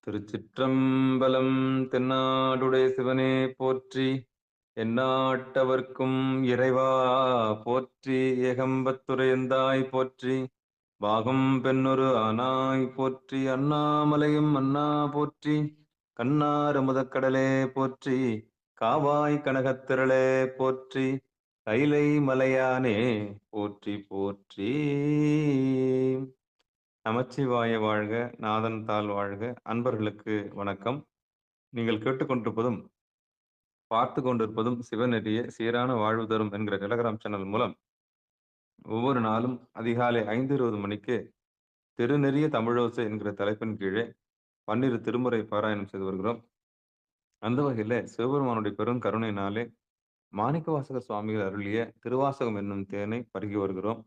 திருச்சிற்றம்பலம். தென்னாடுடைய சிவனே போற்றி, எந்நாட்டவர்க்கும் இறைவா போற்றி. ஏகம்பத்துரையந்தாய் போற்றி, பாகம் பெண்ணொரு ஆனாய் போற்றி. அண்ணாமலையும் அண்ணா போற்றி, கண்ணார் அமுதக்கடலே போற்றி. காவாய் கனகத்திரளே போற்றி, கைலை மலையானே போற்றி போற்றி. நமச்சிவாய வாழ்க, நாதன் தாள் வாழ்க. அன்பர்களுக்கு வணக்கம். நீங்கள் கேட்டுக்கொண்டிருப்பதும் பார்த்து கொண்டிருப்பதும் சிவநெறிய சீரான வாழ்வு தரும் என்கிற டெலகிராம் சேனல் மூலம் ஒவ்வொரு நாளும் அதிகாலை 5:20 மணிக்கு திருநெறிய தமிழோசை என்கிற தலைப்பின் கீழே 12 திருமுறை பாராயணம் செய்து வருகிறோம். அந்த வகையில சிவபெருமானுடைய பெரும் கருணையினாலே மாணிக்கவாசக சுவாமிகள் அருளிய திருவாசகம் என்னும் தேனை பருகி வருகிறோம்.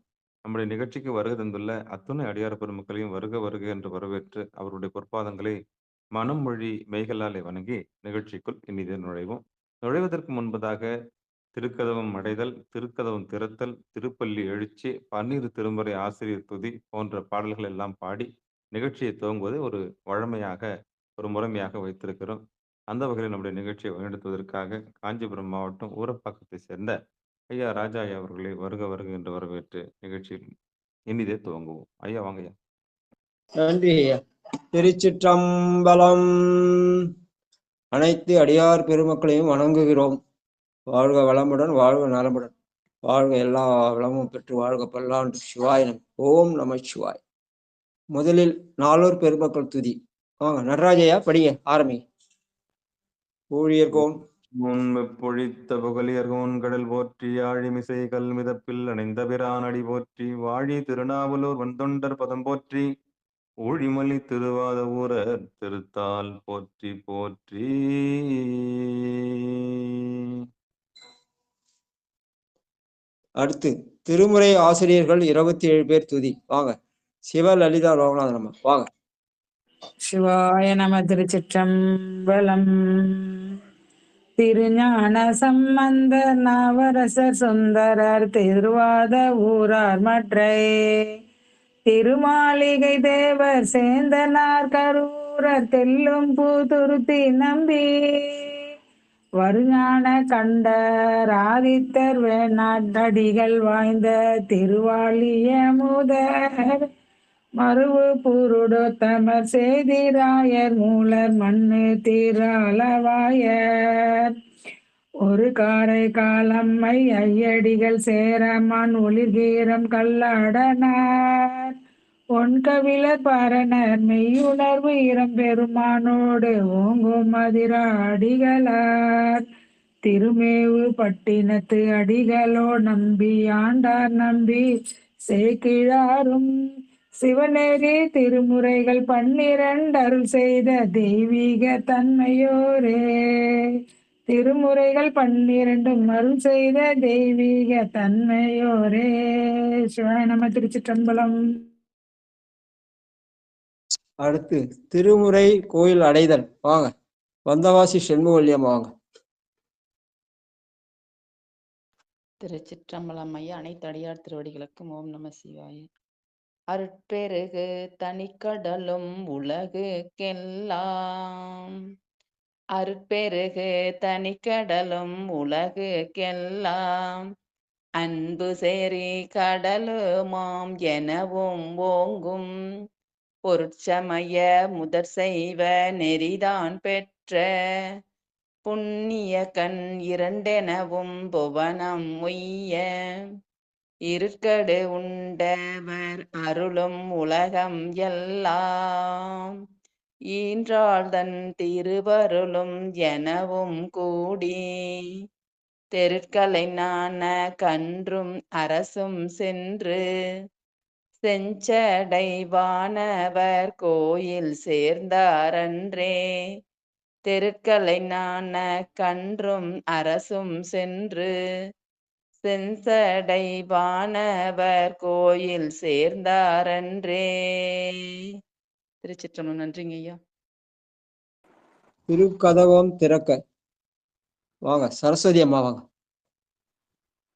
நம்முடைய நிகழ்ச்சிக்கு வருகை தந்துள்ள அத்துணை அடியார் பெருமக்களையும் வருக வருக என்று வரவேற்று அவருடைய பொற்பாதங்களை மனம் மொழி மெய்களாலே வணங்கி நிகழ்ச்சிக்குள் இனிதே நுழைவோம். நுழைவதற்கு முன்பதாக திருக்கதவம் அடைதல், திருக்கதவம் திறத்தல், திருப்பள்ளி எழுச்சி, 12 திருமுறை ஆசிரியர் துதி போன்ற பாடல்கள் எல்லாம் பாடி நிகழ்ச்சியை துவங்குவதை ஒரு வழமையாக, ஒரு முறைமையாக வைத்திருக்கிறோம். அந்த வகையில் நம்முடைய நிகழ்ச்சியை வழிநடத்துவதற்காக காஞ்சிபுரம் மாவட்டம் ஊரப்பாக்கத்தை சேர்ந்த ஐயா ராஜா ஐயா அவர்களை வருக வருக என்று வரவேற்று நிகழ்ச்சியில் இனிதே துவங்குவோம். ஐயா வாங்க ஐயா. நன்றி ஐயா. திருச்சிற்றம்பலம். அனைத்து அடியார் பெருமக்களையும் வணங்குகிறோம். வாழ்க வளமுடன், வாழ்க நலமுடன், வாழ்க எல்லா வளமும் பெற்று வாழ்க பல்லாண்டு. சிவாயினம். ஓம் நம சிவாய். முதலில் நாளூர் பெருமக்கள் துதி. வாங்க நடராஜையா படிங்க, ஆரம்பி. ஊழியர்கோன் பொழித்த புகழியர்கோன் கடல் போற்றி, ஆழிமிசை கல்மிதப்பில் அணைந்த பிரானடி போற்றி, வாழி திருநாவலூர் வந்தொண்டர் பதம் போற்றி, ஊழிமலி திருவாத ஊரர் திருத்தால் போற்றி போற்றி. அடுத்து திருமுறை ஆசிரியர்கள் 27 பேர் துதி. வாங்க சிவலலிதா லோகநாதன் அம்மா வாங்க. சிவாய நம. திருச்சிற்றம்பலம். திருஞான சம்பந்தர் நவரசர் சுந்தரர் திருவாத ஊரார் மற்றை திருமாளிகை தேவர் சேந்தனார் கரூரர் தெல்லும் பூதுருத்தி நம்பி வருஞான கண்டர் ஆதித்தர் வேணாட்டடிகள் வாய்ந்த திருவாளிய முதர் மருவு புருடோத்தமர் சேதிராயர் மூலர் மண்ணு தீராளவாயர் ஒரு காரை காலம்மை ஐயடிகள் சேரமான் ஒளிர்கீரம் கல்லாடனார் ஒன்கவிழர் பாரணர் மெய்யுணர்வு இரம் பெருமானோடு ஓங்கும் அதிராடிகளார் திருமேவு பட்டினத்து அடிகளோ நம்பி ஆண்டார் நம்பி சேக்கிழாரும் சிவநேரி திருமுறைகள் 12 அருள் செய்த தெய்வீக தன்மையோரே. திருமுறைகள் 12 அருள் செய்த தெய்வீக தன்மையோரே. சிவாய நம. திருச்சிற்றம்பலம். அடுத்து திருமுறை கோயில் அடைதல். வாங்க வந்தவாசி செண்முகல்யம் வாங்க. திருச்சிற்றம்பலம். ஐயா அனைத்து அடியார் திருவடிகளுக்கும் ஓம் நம சிவாய. அருட்பெருகு தனிக்கடலும் உலகுக்கெல்லாம், அருட்பெருகு தனிக்கடலும் உலகுக்கெல்லாம், அன்பு சேரி கடலுமாம் எனவும் ஓங்கும் பொருட்சமய முதற் செய்வ நெறிதான் பெற்ற புண்ணிய கண் இரண்டெனவும் புவனம் உய்ய இருக்கடு உண்டவர் அருளும் உலகம் எல்லாம் ஈன்றாள்தன் திருவருளும் எனவும் கூடி தெருட்களை நாண கன்றும் அரசும் சென்று செஞ்சடை வானவர் கோயில் சேர்ந்தாரன்றே. தெருட்களை நாண கன்றும் அரசும் சென்று செஞ்சடை வானவர் கோயில் சேர்ந்தாரன்றே. திருச்சிற்றம்பலம். நன்றிங்க ஐயா. திருக்கதவம் திறக்க. வாங்க சரஸ்வதி அம்மா வாங்க.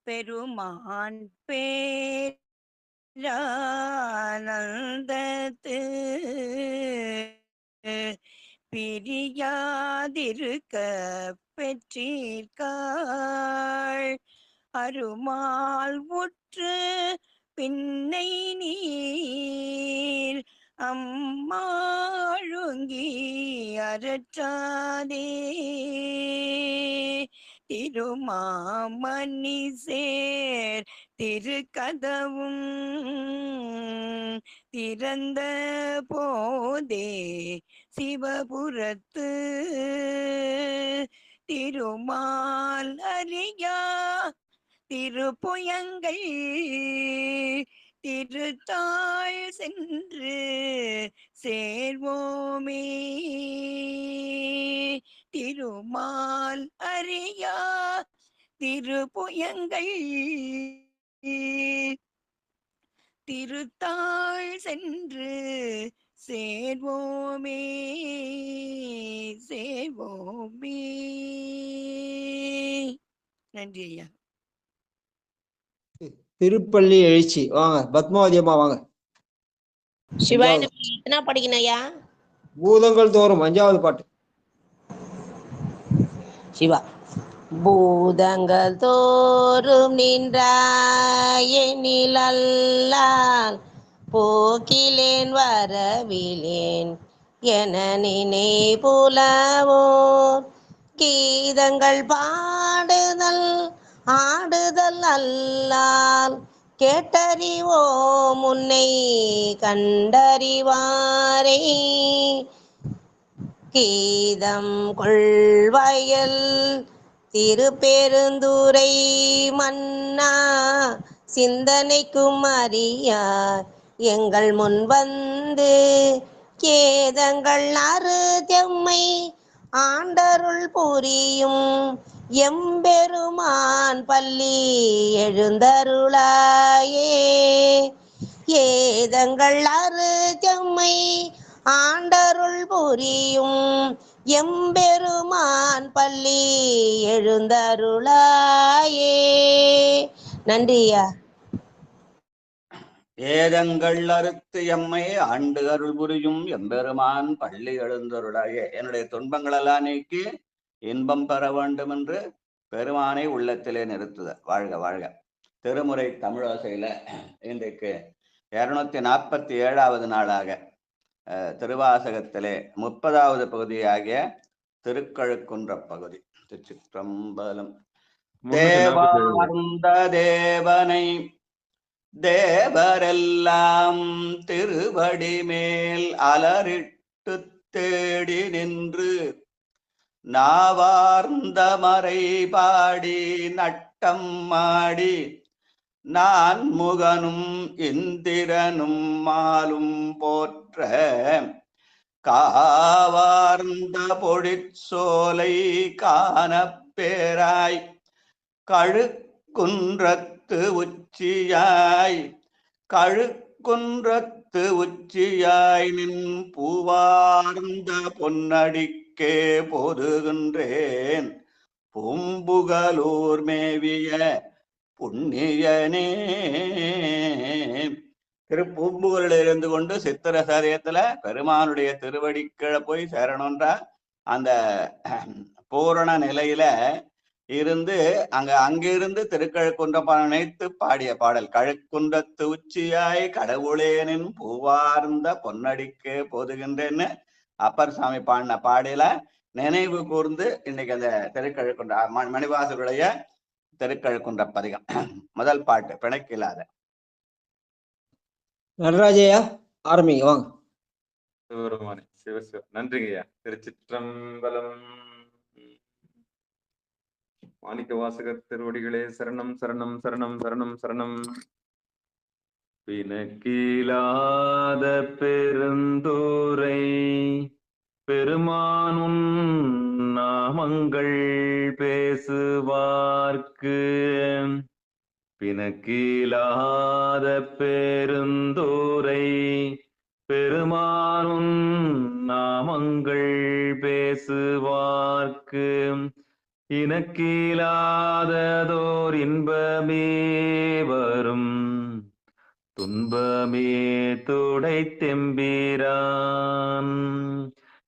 பெருமான் பேரானந்தத்து பிரியாதிருக்க பெற்றீர்காள் அருமால் உற்று பின்னை நீர் அம்மாழுங்கி அரற்றாதே திருமாமணி சேர் திருக்கதவும் திறந்த போதே சிவபுரத்து திருமால் அறியா திருப்புயங்கள் திருத்தாள் சென்று சேர்வோமே திருமால் அறியா திருப்புயங்கள் திருத்தாள் சென்று சேர்வோமே சேர்வோமே. நன்றி ஐயா. திருப்பள்ளி எழுச்சி வாங்க. பத்மாவதி அம்மா வாங்க. சிவாய எத்தனை படிக்கணும் ஐயா? பூதங்கள் தோறும் 5வது பாட்டு. சிவா. பூதங்கள் தோறும் நின்றாயெனில் அல்லால் போக்கிலேன் வரவிலேன் என நினைபுலவோர் கீதங்கள் பாடுதல் ஆடுதல் அல்லால் கேட்டறிவோ முன்னை கண்டறிவாரே கீதம் கொள்வயல் திருப்பெருந்துறை மன்னா சிந்தனைக்கும் அறியார் எங்கள் முன் வந்து கேதங்கள் அறுதெம்மை ஆண்டருள் புரியும் எம்பெருமான் பள்ளி எழுந்தருளாயே ஏதங்கள் அறுதெம்மை ஆண்டருள் புரியும் எம்பெருமான் பள்ளி எழுந்தருளாயே. நன்றியா. ஏதங்கள் அறுத்து எம்மை ஆண்டு அருள் புரியும் எம்பெருமான் பள்ளி எழுந்தருளாயே. என்னுடைய துன்பங்களெல்லாம் நீக்கி இன்பம் பெற வேண்டும் என்று பெருமானை உள்ளத்திலே நிறுத்துத. வாழ்க வாழ்க. திருமுறை தமிழோசையில இன்றைக்கு 247வது நாளாக திருவாசகத்திலே 30வது பகுதியாகிய திருக்கழுக்குன்ற பகுதி. திருச்சிற்றம்பலம். தேவார்ந்த தேவனை தேவரெல்லாம் திருவடி மேல் அலரிட்டு தேடி நின்று நாவார்ந்த மறை பாடி நட்டம் மாடி நான் முகனும் இந்திரனும் மாலும் போற்ற காவார்ந்த பொழிற்சோலை காணப்பேராய் கழுக்குன்றத்து உச்சியாய் கழுக்குன்றத்து உச்சியாய் நின் பூவார்ந்த பொன்னடிக்கே போதுகின்றேன் பூம்புகலூர் மேவிய புண்ணியனே. திருப்பூம்புகளில் இருந்து கொண்டு சித்திர சரியத்துல பெருமானுடைய திருவடிக்கீழே போய் சேரணும்ன்றா அந்த பூரண நிலையில இருந்து அங்கிருந்து திருக்கழுக்குன்றம் நினைத்து பாடிய பாடல். கழுக்குன்றத்து உச்சியாய் கடவுளேனின் பூவார்ந்த பொன்னடிக்கு போதுகின்றேன்னு அப்பர் சாமி பாடின பாடியில நினைவு கூர்ந்து இன்னைக்கு அந்த திருக்கழுக்குன்ற மணிவாசருடைய திருக்கழுக்குன்ற பதிகம் முதல் பாட்டு பிணைக்கில்லாத. நடராஜையா ஆரம்பிங்க வாங்க. சிவபெருமானே சிவசிவ. நன்றிங்க ஐயா. திருச்சிற்றம்பலம். மாணிக்க வாசகர் திருவடிகளே சரணம் சரணம் சரணம் சரணம் சரணம். பிணக்கிலாத பெருந்தோரை பெருமானும் நாமங்கள் பேசுவார்க்கு பிணக்கிலாத பெருந்தோரை பெருமானும் நாமங்கள் பேசுவார்க்கு இனக்கிலாததோர் இன்பமே வரும் துன்பமே துடை தெம்பிரான்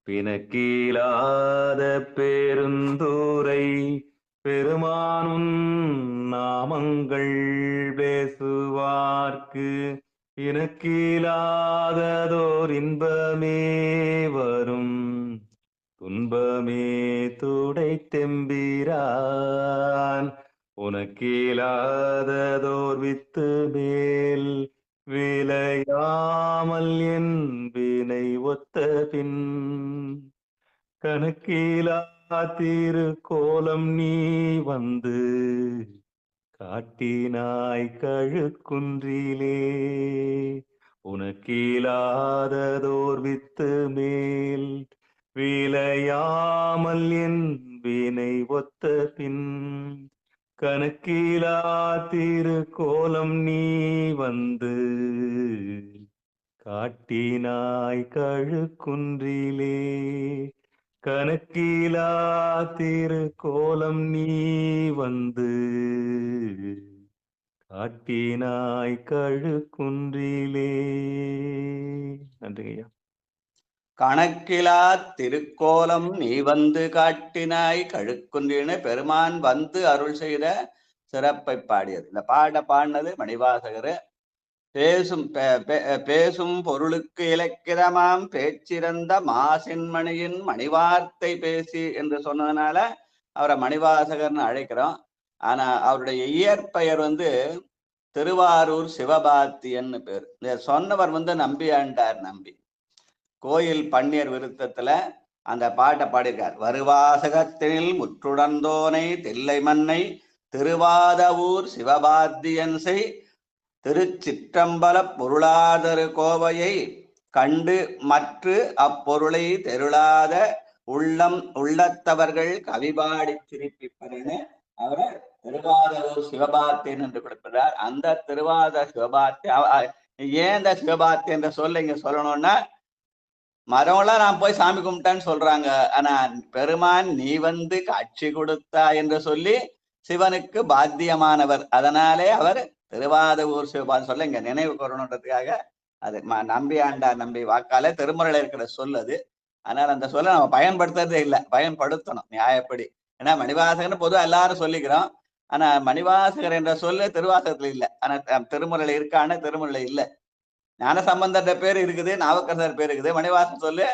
பிணக்கீழாத பெருந்தூரை பெருமானும் நாமங்கள் பேசுவார்க்கு இனக்கீழாததோர் இன்பமே வரும் துன்பமே துடைத்தெம்பிரான் உனக்கீழாததோர் வித்து மேல் விளையாமல் என் வினை ஒத்த பின் கணக்கீழா திருக்கோலம் நீ வந்து காட்டினாய் கழுக்குன்றிலே உனக்கீழாததோர் வித்து மேல் விளையாமல் என் வினை ஒத்த பின் கணக்கீழா திருக்கோலம் நீ வந்து காட்டினாய் கழுக்குன்றிலே கணக்கீழா திருக்கோலம் நீ வந்து காட்டினாய் கழுக்குன்றிலே. நன்றி ஐயா. கணக்கிலா திருக்கோலம் நீ வந்து காட்டினாய் கழுக்குன்றின பெருமான் வந்து அருள் செய்த சிறப்பை பாடியது. இந்த பாடினது மணிவாசகர். பேசும் பொருளுக்கு இலக்கிரமாம் பேச்சிறந்த மாசின்மணியின் மணிவார்த்தை பேசி என்று சொன்னதுனால அவரை மணிவாசகர்னு அழைக்கிறோம். ஆனா அவருடைய இயற்பெயர் திருவாரூர் சிவபாத்தியன்னு பேர். சொன்னவர் நம்பியாண்டார் நம்பி. கோயில் பன்னீர் விருத்தத்துல அந்த பாட்டை பாடியிருக்கார். வருவாசகத்தினில் முற்றுடர்ந்தோனை தில்லை மன்னை திருவாதவூர் சிவபாத்தியன்சை திருச்சிற்றம்பல பொருளாதரு கோவையை கண்டு மற்று அப்பொருளை தெருளாத உள்ளத்தவர்கள் கவிபாடி சிரிப்பிப்பரென அவர் திருவாதவூர் சிவபாத்தியன் என்று குறிப்பிட்டார். அந்த திருவாத சிவபாத்திய ஏன் இந்த சிவபாத்தி என்ற சொல்ல இங்க சொல்லணும்னா, மரம்லாம் நான் போய் சாமி கும்பிட்டான்னு சொல்றாங்க. ஆனா பெருமான் நீ வந்து காட்சி கொடுத்தா என்று சொல்லி சிவனுக்கு பாத்தியமானவர். அதனாலே அவர் திருவாதவூர் சிவபாதி சொல்ல இங்க நினைவு கூறணுன்றதுக்காக அது நம்பியாண்டார் நம்பி வாக்கால திருமுறையில இருக்கிற சொல்லது. அதனால அந்த சொல்ல நம்ம பயன்படுத்துறதே இல்லை, பயன்படுத்தணும் நியாயப்படி. ஏன்னா மணிவாசகர்னு பொதுவாக எல்லாரும் சொல்லிக்கிறோம். ஆனா மணிவாசகர் என்ற சொல்லு திருவாசகத்துல இல்லை. ஆனா திருமுறையில இருக்கான திருமுறையில இல்லை. ஞானசம்பந்தர் பேர் இருக்குது, நாவுக்கரசர் பேர் இருக்குது, மணிவாசன் சொல்லு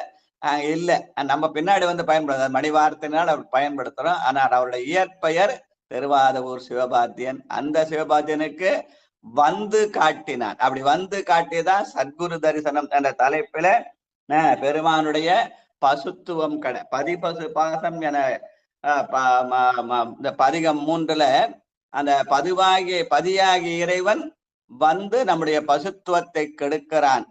இல்லை. நம்ம பின்னாடி பயன்படுத்த மணிவார்த்தையினால் அவர் பயன்படுத்துறோம். ஆனால் அவருடைய இயற்பெயர் திருவாதவூர் சிவபாத்தியன். அந்த சிவபாத்தியனுக்கு வந்து காட்டினான். அப்படி வந்து காட்டியதான் சத்குரு தரிசனம் என்ற தலைப்பில பெருமானுடைய பசுத்துவம் கடை பதிபசு பாசம் என இந்த பதிகம் 3ல அந்த பதியாகிய இறைவன் நம்முடைய பசுத்துவத்தை கெடுக்கிறான்.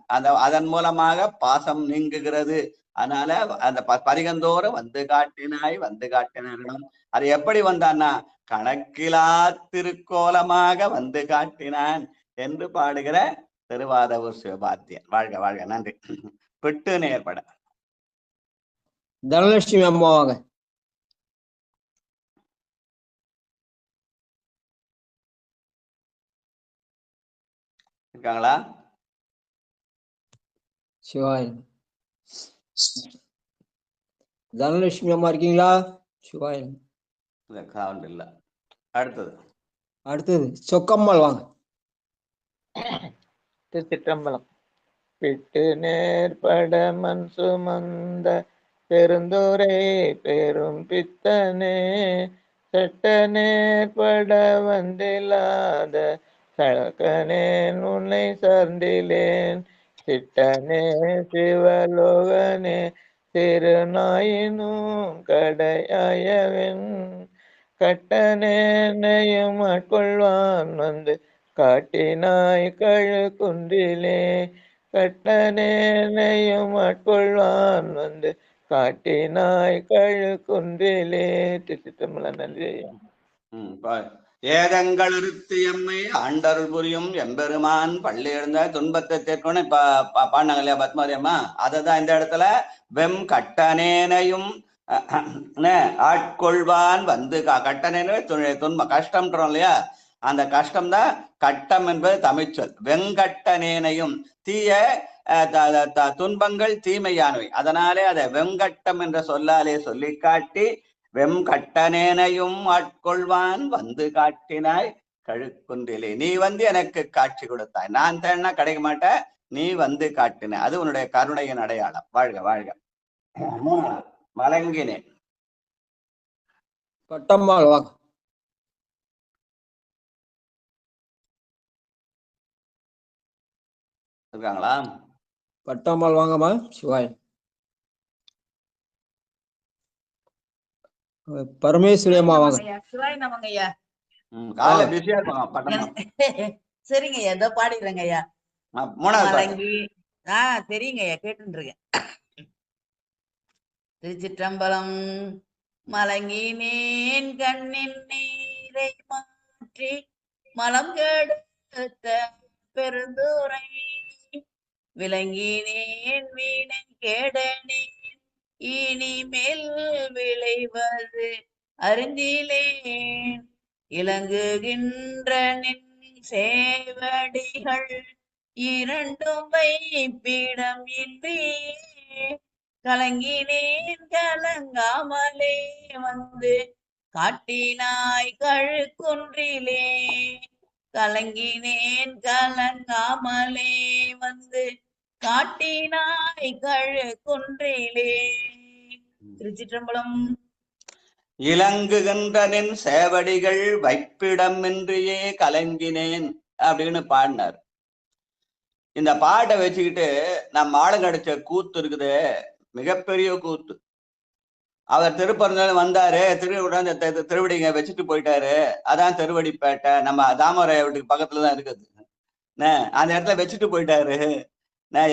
அதன் மூலமாக பாசம் நீங்குகிறது. அதனால அந்த பதிகந்தோறும் வந்து காட்டினான். அது எப்படி வந்தான்னா, கணக்கிலா திருக்கோலமாக வந்து காட்டினான் என்று பாடுகிற திருவாதவூர் சிவபாத்தியன். வாழ்க வாழ்க. நன்றி. பிட்டு நேர்பட தனலட்சுமி அம்மாவாங்க. இருக்காங்களா? சிவாய். தனலட்சுமி அம்மா இருக்கீங்களா? சிவாய் இல்ல. அடுத்தது சொக்கம்மாள் வாங்க. திருச்சிற்றம்பலம். பிட்டு நேர்பட மண் சுமந்த பெருந்துரை பெரும் பித்தனே சட்ட நேர்பட வந்தில்லாத சழக்கனேன் உன்னை சார்ந்திலேன் சிட்டனே சிவலோகனே திருநாயினும் கடையாயவன் கட்டனேனையும் ஆட்கொள்வான் வந்து காட்டினாய் கழுக்குன்றிலே கட்டனேனையும் ஆட்கொள்வான் வந்து காட்டினாய் கழுக்குன்றிலே. திருச்சிற்றம்பலம். நன்றி. ஏதங்கள் இருத்தி எம்மை ஆண்டருள் புரியும் எம்பெருமான் பள்ளி எழுந்த துன்பத்தை தேர்க்கணும் பாடினாங்க இல்லையா பத்மாவதி அம்மா? அததான் இந்த இடத்துல வெம் கட்டனேனையும் ஆட்கொள்வான் வந்து கட்டனேனே துன்பம் கஷ்டம்ன்றோம் இல்லையா? அந்த கஷ்டம்தான் கட்டம் என்பது தமிழ்ச்சொல். வெங்கட்டனேனையும் தீய துன்பங்கள் தீமையானவை, அதனாலே அதை வெங்கட்டம் என்ற சொல்லாலே சொல்லி காட்டி வெங்கட்டனேனையும் ஆட்கொள்வான் வந்து காட்டினாய் கழுக்குன்றிலே. நீ வந்து எனக்கு காட்சி கொடுத்தாய், நான் தேடினா கிடைக்க மாட்டேன், நீ வந்து காட்டின, அது உன்னுடைய கருணையின் அடையாளம். வாழ்க வாழ்க. மலங்கினேன். பட்டம்மாள் வாங்க. இருக்காங்களா? பட்டம்மாள் வாங்கம்மா. சிவாய். பரமேஸ்வரி அம்மா வாங்க. சிவாய் நமங்க ஐயா. காலைல பிஸியா இருப்பாங்க பட்டம்மா. சரிங்க ஐயா, ஏதோ பாடிடுறேங்க ஐயா. மலங்கி தெரியுங்க ஐயா, கேட்டுட்டு இருக்கேன். திருச்சிற்றம்பலம். மலங்கினேன் கண்ணின் நீரை மாற்றி மலம் கெடுத்த பெருந்துரை விளங்கினேன் வீணை கேடனேன் இனிமேல் விளைவது அறிந்திலேன் இலங்குகின்ற நின் சேவடிகள் இரண்டும் வைப்பிடம் இன்றியே கலங்கினேன் கலங்காமலே வந்து காட்டினாய் கழுக்குன்றிலே கலங்கினேன் கலங்காமலே வந்து காட்டினாய் கழுக்குன்றிலே. திருச்சிற்றம்பலம். இலங்குகின்ற நின் சேவடிகள் வைப்பிடமின்றியே கலங்கினேன் அப்படின்னு பாடினார். இந்த பாட்டை வச்சுக்கிட்டு நம்ம ஆளுங்க அடிச்ச கூத்து இருக்குது, மிகப்பெரிய கூத்து. அவர் திருப்பரங்குன்றம் வந்தாரு, திருவடிங்க வச்சுட்டு போயிட்டாரு, அதான் திருவடிப்பேட்டை, நம்ம தாமரை வீட்டுக்கு பக்கத்துலதான் இருக்குது. அந்த இடத்துல வச்சுட்டு போயிட்டாரு,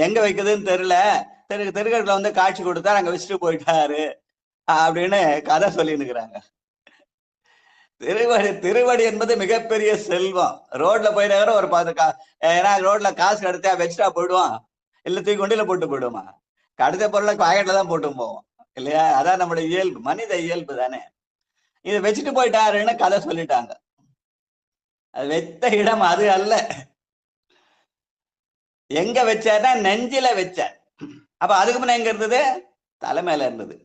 எங்க வைக்குதுன்னு தெரியல, திருக்கட்டில வந்து காட்சி கொடுத்தாரு, அங்க வச்சுட்டு போயிட்டாரு அப்படின்னு கதை சொல்லினுக்கிறாங்க. திருவடி என்பது மிகப்பெரிய செல்வம். ரோட்ல போயிட்டாரு ஒரு ஏன்னா ரோட்ல காசு கிடைச்சா வச்சுட்டா போயிடுவான், இல்ல தூக்கி கொண்டில போட்டு போயிடுவான், கிடைச்ச பொருளை பாக்கெட்ல தான் போட்டு போவோம் இல்லையா? அதான் நம்மளுடைய இயல்பு, மனித இயல்பு தானே. இதை வச்சுட்டு போயிட்டாருன்னு கதை சொல்லிட்டாங்க. அது வைத்த இடம் அது அல்ல. எங்க வச்சாருன்னா நெஞ்சில வச்சார். அப்ப அதுக்கு முன்ன எங்க இருந்தது? தலைமையில இருந்தது.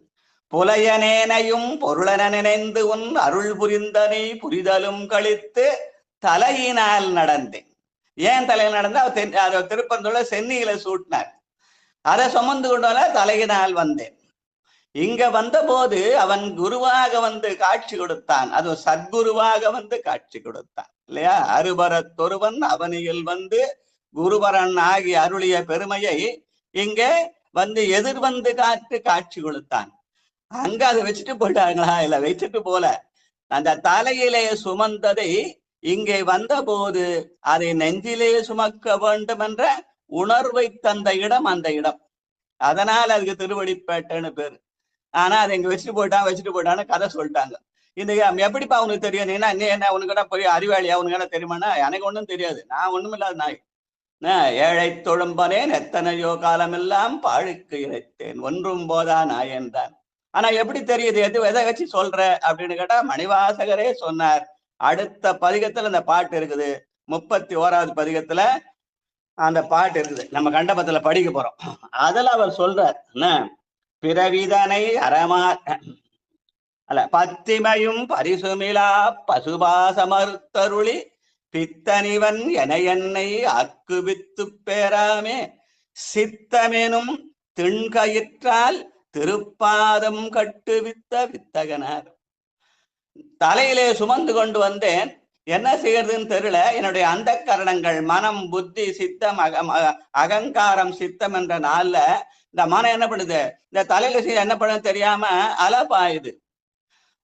புலையனேனையும் பொருளன நினைந்து உன் அருள் புரிந்தனை புரிதலும் கழித்து தலையினால் நடந்தேன். ஏன் தலையில் நடந்தா? அவர் திருப்பந்துள்ள சென்னியில சூட்டினார், அதை சுமந்து கொண்டால தலையினால் வந்தேன். இங்க வந்த போது அவன் குருவாக வந்து காட்சி கொடுத்தான், அது சத்குருவாக வந்து காட்சி கொடுத்தான் இல்லையா? அருபரத்தொருவன் அவனியில் வந்து குருபரன் ஆகி அருளிய பெருமையை இங்கே வந்து எதிர் வந்து காட்சி கொடுத்தான். அங்க அதை வச்சுட்டு போயிட்டாங்களா? இல்ல, வச்சுட்டு போல. அந்த தலையிலே சுமந்ததை இங்கே வந்த போது அதை நெஞ்சிலே சுமக்க வேண்டும் என்ற உணர்வை தந்த இடம் அந்த இடம். அதனால அதுக்கு திருவடிப்பேட்டைன்னு பேரு. ஆனா அதை இங்க வச்சுட்டு போயிட்டான்னு கதை சொல்லிட்டாங்க. இந்த எப்படிப்பா உனக்கு தெரியும்? நீ என்ன உனக்கு போய் அறிவாளியா? உனக்கு என்ன தெரியுமானா? எனக்கு ஒண்ணும் தெரியாது, நான் ஒண்ணும் இல்லாத நாய். ஏழை தொழும்பனேன் எத்தனையோ காலமெல்லாம் பாழுக்கு இறைத்தேன் ஒன்றும் போதா நாய் என்றான். ஆனா எப்படி தெரியுது? எதை வச்சு சொல்ற அப்படின்னு கேட்டா மணிவாசகரே சொன்னார். அடுத்த பதிகத்துல அந்த பாட்டு இருக்குது, 31வது பதிகத்துல அந்த பாட்டு இருக்குது, நம்ம கண்டபத்துல படிக்க போறோம். அதுல அவர் சொல்றார், பிறவிதனை அறமா அல்ல பத்திமையும் பரிசுமிலா பசுபாசமறுத்தருளி பித்தனிவன் என என்னை அக்குவித்து பேராமே சித்தமெனும் திண்கயிற்றால் திருப்பாதம் கட்டுவித்த வித்தகனார். தலையிலே சுமந்து கொண்டு வந்தேன், என்ன செய்யறதுன்னு தெரியல. என்னுடைய அந்த கரணங்கள் மனம் புத்தி சித்தம் அகங்காரம் சித்தம் என்ற நாள்ல இந்த மனம் என்ன பண்ணுது? இந்த தலையில என்ன பண்ணுது தெரியாம அலப்பாயுது,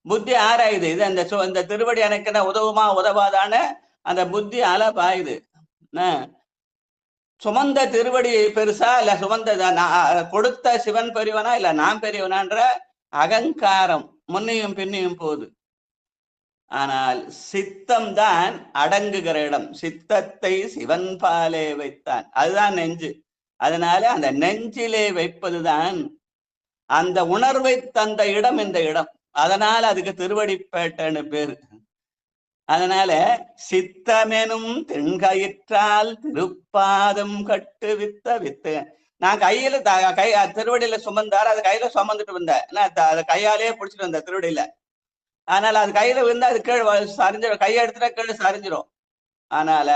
புத்தி ஆராயுது. இது இந்த திருவடி எனக்கு உதவுமா உதவாதான அந்த புத்தி அலப்பாயுது. சுமந்த திருவடி பெருசா இல்ல சுமந்த கொடுத்த சிவன் பெரியவனா இல்ல நான் பெரியவனான்ற அகங்காரம் முன்னையும் பின்னையும் போகுது. ஆனால் சித்தம் தான் அடங்குகிற இடம். சித்தத்தை சிவன் பாலே வைத்தான், அதுதான் நெஞ்சு. அதனால அந்த நெஞ்சிலே வைப்பதுதான் அந்த உணர்வை தந்த இடம் இந்த இடம். அதனால அதுக்கு திருவடிப்பேட்டைன்னு பேரு. அதனால சித்தமெனும் தென்கயிற்றால் திருப்பாதம் கட்டு வித்த வித்து. நான் கையில கை திருவடியில சுமந்தார், அது கையில சுமந்துட்டு வந்தேன், அதை கையாலேயே பிடிச்சிட்டு வந்தேன் திருவடியில. அதனால அது கையில விழுந்தா அது கீழே சரிஞ்சிடும், கையை எடுத்துட்டா கீழே சரிஞ்சிடும். அதனால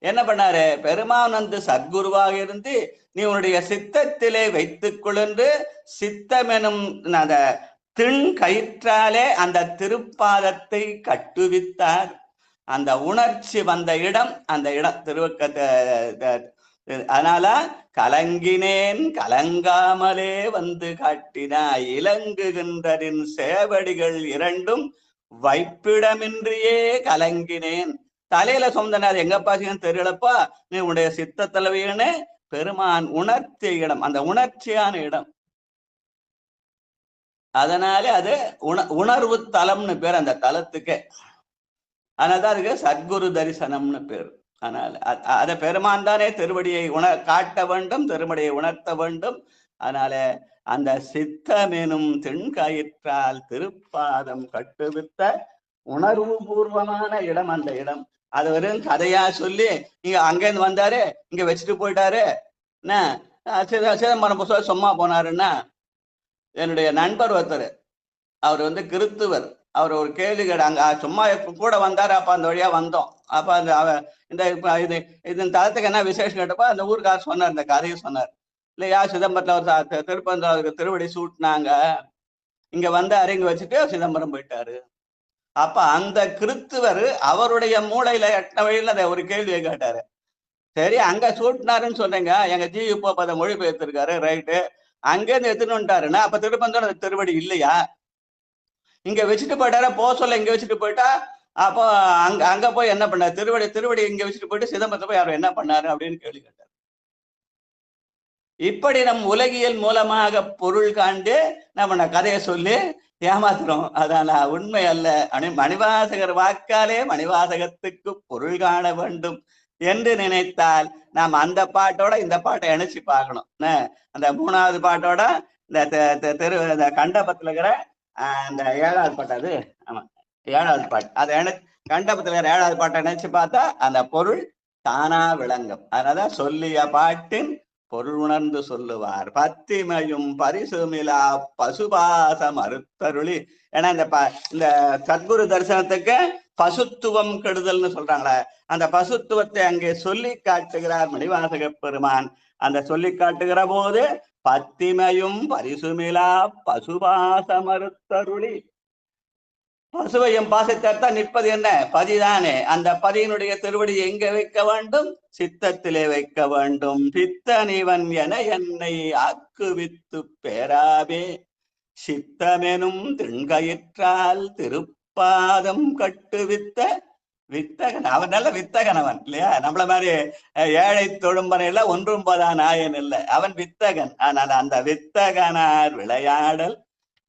என்ன பண்ணாரு, பெருமான் வந்து சத்குருவாக இருந்து நீ உன்னுடைய சித்தத்திலே வைத்துக் கொண்டு சித்தமெனும் அந்த திண் கயிற்றாலே அந்த திருப்பாதத்தை கட்டுவித்தார். அந்த உணர்ச்சி வந்த இடம் அந்த இடம் அதனால கலங்கினேன் கலங்காமலே வந்து காட்டினாய், இலங்குகின்றரின் சேவடிகள் இரண்டும் வைப்பிடமின்றியே கலங்கினேன். தலையில சொந்தனார் எங்கப்பா தெரியலப்பா, நீ உன்னுடைய சித்த தலைவியன்னு பெருமான் உணர்த்திய இடம், அந்த உணர்ச்சியான இடம். அதனாலே அது உணர்வு தலம்னு பேர் அந்த தலத்துக்கு. அதனால்தான் அதுக்கு சத்குரு தரிசனம்னு பேர். அதனால அதை பெருமான் தானே திருவடியை காட்ட வேண்டும், திருவடியை உணர்த்த வேண்டும். அதனால அந்த சித்தமெனும் தென்கயிற்றால் திருப்பாதம் கட்டுவித்த உணர்வு பூர்வமான இடம் அந்த இடம். அது வெறும் கதையா சொல்லி இங்க அங்கேருந்து வந்தாரு இங்க வச்சுட்டு போயிட்டாரு சிதம்பரம் சும்மா போனாருன்னா, என்னுடைய நண்பர் ஒருத்தர், அவர் வந்து கிறித்துவர், அவர் ஒரு கேள்வி கேட்டு அங்க சும்மா கூட வந்தாரு. அப்ப அந்த வழியா வந்தோம். அப்ப அந்த இந்த தலத்துக்கு என்ன விசேஷம் கேட்டப்ப அந்த ஊருக்காரர் சொன்னார், இந்த கதையை சொன்னார். இல்லையா, சிதம்பரத்துல அவர் திருப்பந்தூருக்கு திருவடி சூட்டினாங்க, இங்க வந்தாரு, இங்க வச்சுட்டு சிதம்பரம் போயிட்டாரு. அப்ப அந்த கிறித்துவர் அவருடைய மூளையில எட்ட வழியில அதை ஒரு கேள்வியை கேட்டாரு. சரி, அங்க சூட்டினாருன்னு சொல்றீங்க, எங்க ஜி இப்போ அதை மொழிபெயர்த்திருக்காரு, ரைட்டு, அங்கேருந்து எடுத்துன்னு வந்துட்டாருன்னா அப்ப திருப்பந்தூர் திருவடி இல்லையா? இங்க வச்சுட்டு போயிட்டாரா, போக சொல்ல இங்க வச்சுட்டு போயிட்டா, அப்போ அங்க போய் என்ன பண்ணாரு, திருவடி இங்க வச்சுட்டு போயிட்டு சிதம்பரத்தை போய் அவர் என்ன பண்ணாரு அப்படின்னு கேள்வி கேட்டார். இப்படி நம் உலகியல் மூலமாக பொருள் காண்டு நம்ம கதையை சொல்லி ஏமாத்துறோம். அதான உண்மை அல்ல. மணிவாசகர் வாக்காலே மணிவாசகத்துக்கு பொருள் காண வேண்டும் என்று நினைத்தால் நாம் அந்த பாட்டோட இந்த பாட்டை இணைச்சு பார்க்கணும். அந்த 3வது பாட்டோட இந்த கண்டபத்துல இருக்கிற அந்த 7வது பாட்டு, அது ஆமா 7வது பாட்டு, அதை கண்டபத்துல இருக்கிற 7வது பாட்டை நினைச்சு பார்த்தா அந்த பொருள் தானா விளங்கும். அதனாலதான் சொல்லிய பாட்டின் பொருள் உணர்ந்து சொல்லுவார், பத்திமையும் பரிசுமிலா பசுபாச மறுத்தருளி. ஏன்னா இந்த சத்குரு தரிசனத்துக்கு பசுத்துவம் கெடுதல்னு சொல்றாங்களே, அந்த பசுத்துவத்தை அங்கே சொல்லி காட்டுகிறார் மணிவாசக பெருமான். அந்த சொல்லி காட்டுகிற போது பத்திமையும் பரிசுமிலா பசுபாச மறுத்தருளி. பசுவையும் பாசத்தை நிற்பது என்ன, பதிதானே. அந்த பதியினுடைய திருவடி எங்க வைக்க வேண்டும், சித்தத்திலே வைக்க வேண்டும். பித்தனிவன் என என்னை ஆக்குவித்து பேராவே, சித்தமெனும் திண்கயிற்றால் திருப்பாதம் கட்டுவித்த வித்தகன். அவன் நல்ல வித்தகன் இல்லையா, நம்மள மாதிரி ஏழை தொழும்பனை இல்ல, ஒன்றும் போதான் நாயன் இல்லை, அவன் வித்தகன். ஆனால் அந்த வித்தகனார் விளையாடல்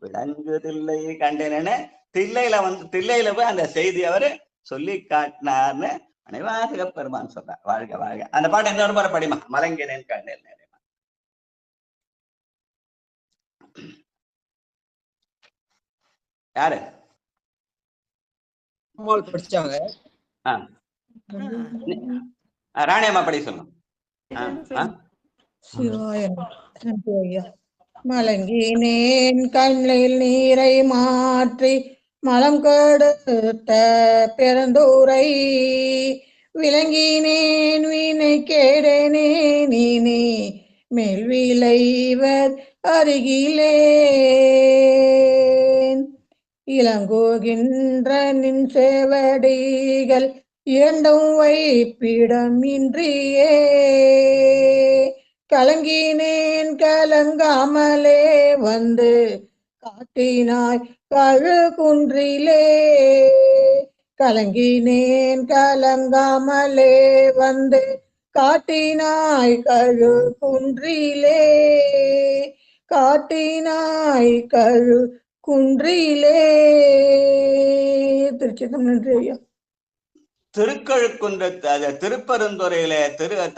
விளங்குதில்லை கண்டேன்னு தில்லையில போய் அந்த செய்தி அவரு சொல்லி காட்டினார்னு மணிவாசக பெருமான் சொல்றார். வாழ்க வாழ்க. அந்த பாட்டு இன்னொரு முறை படிமா, மலங்கினேன் கண்டேன். யாரு படிச்சாங்க? ராணியம்மா படி சொல்லுங்க. மலங்கினேன் கண்ணில் நீரை மாற்றி மலம் கெடுத்த பெருந்தூரை, விளங்கினேன் வினை கேடனே நீனே மேல் விளைவர் அருகிலேன், இளங்குகின்ற நின் சேவடிகள் இரண்டும் வைப்பிடம் இன்றியே, கலங்கினேன் கலங்காமலே வந்து காட்டினாய் கழு குன்றிலே, கலங்கினேன் கலங்காமலே வந்து காட்டினாய் கழு குன்றிலே, காட்டினாய் கழு குன்றிலே. திருச்சிதம். நன்றி ஐயா. திருக்கழுக்குன்ற திருப்பெருந்துறையில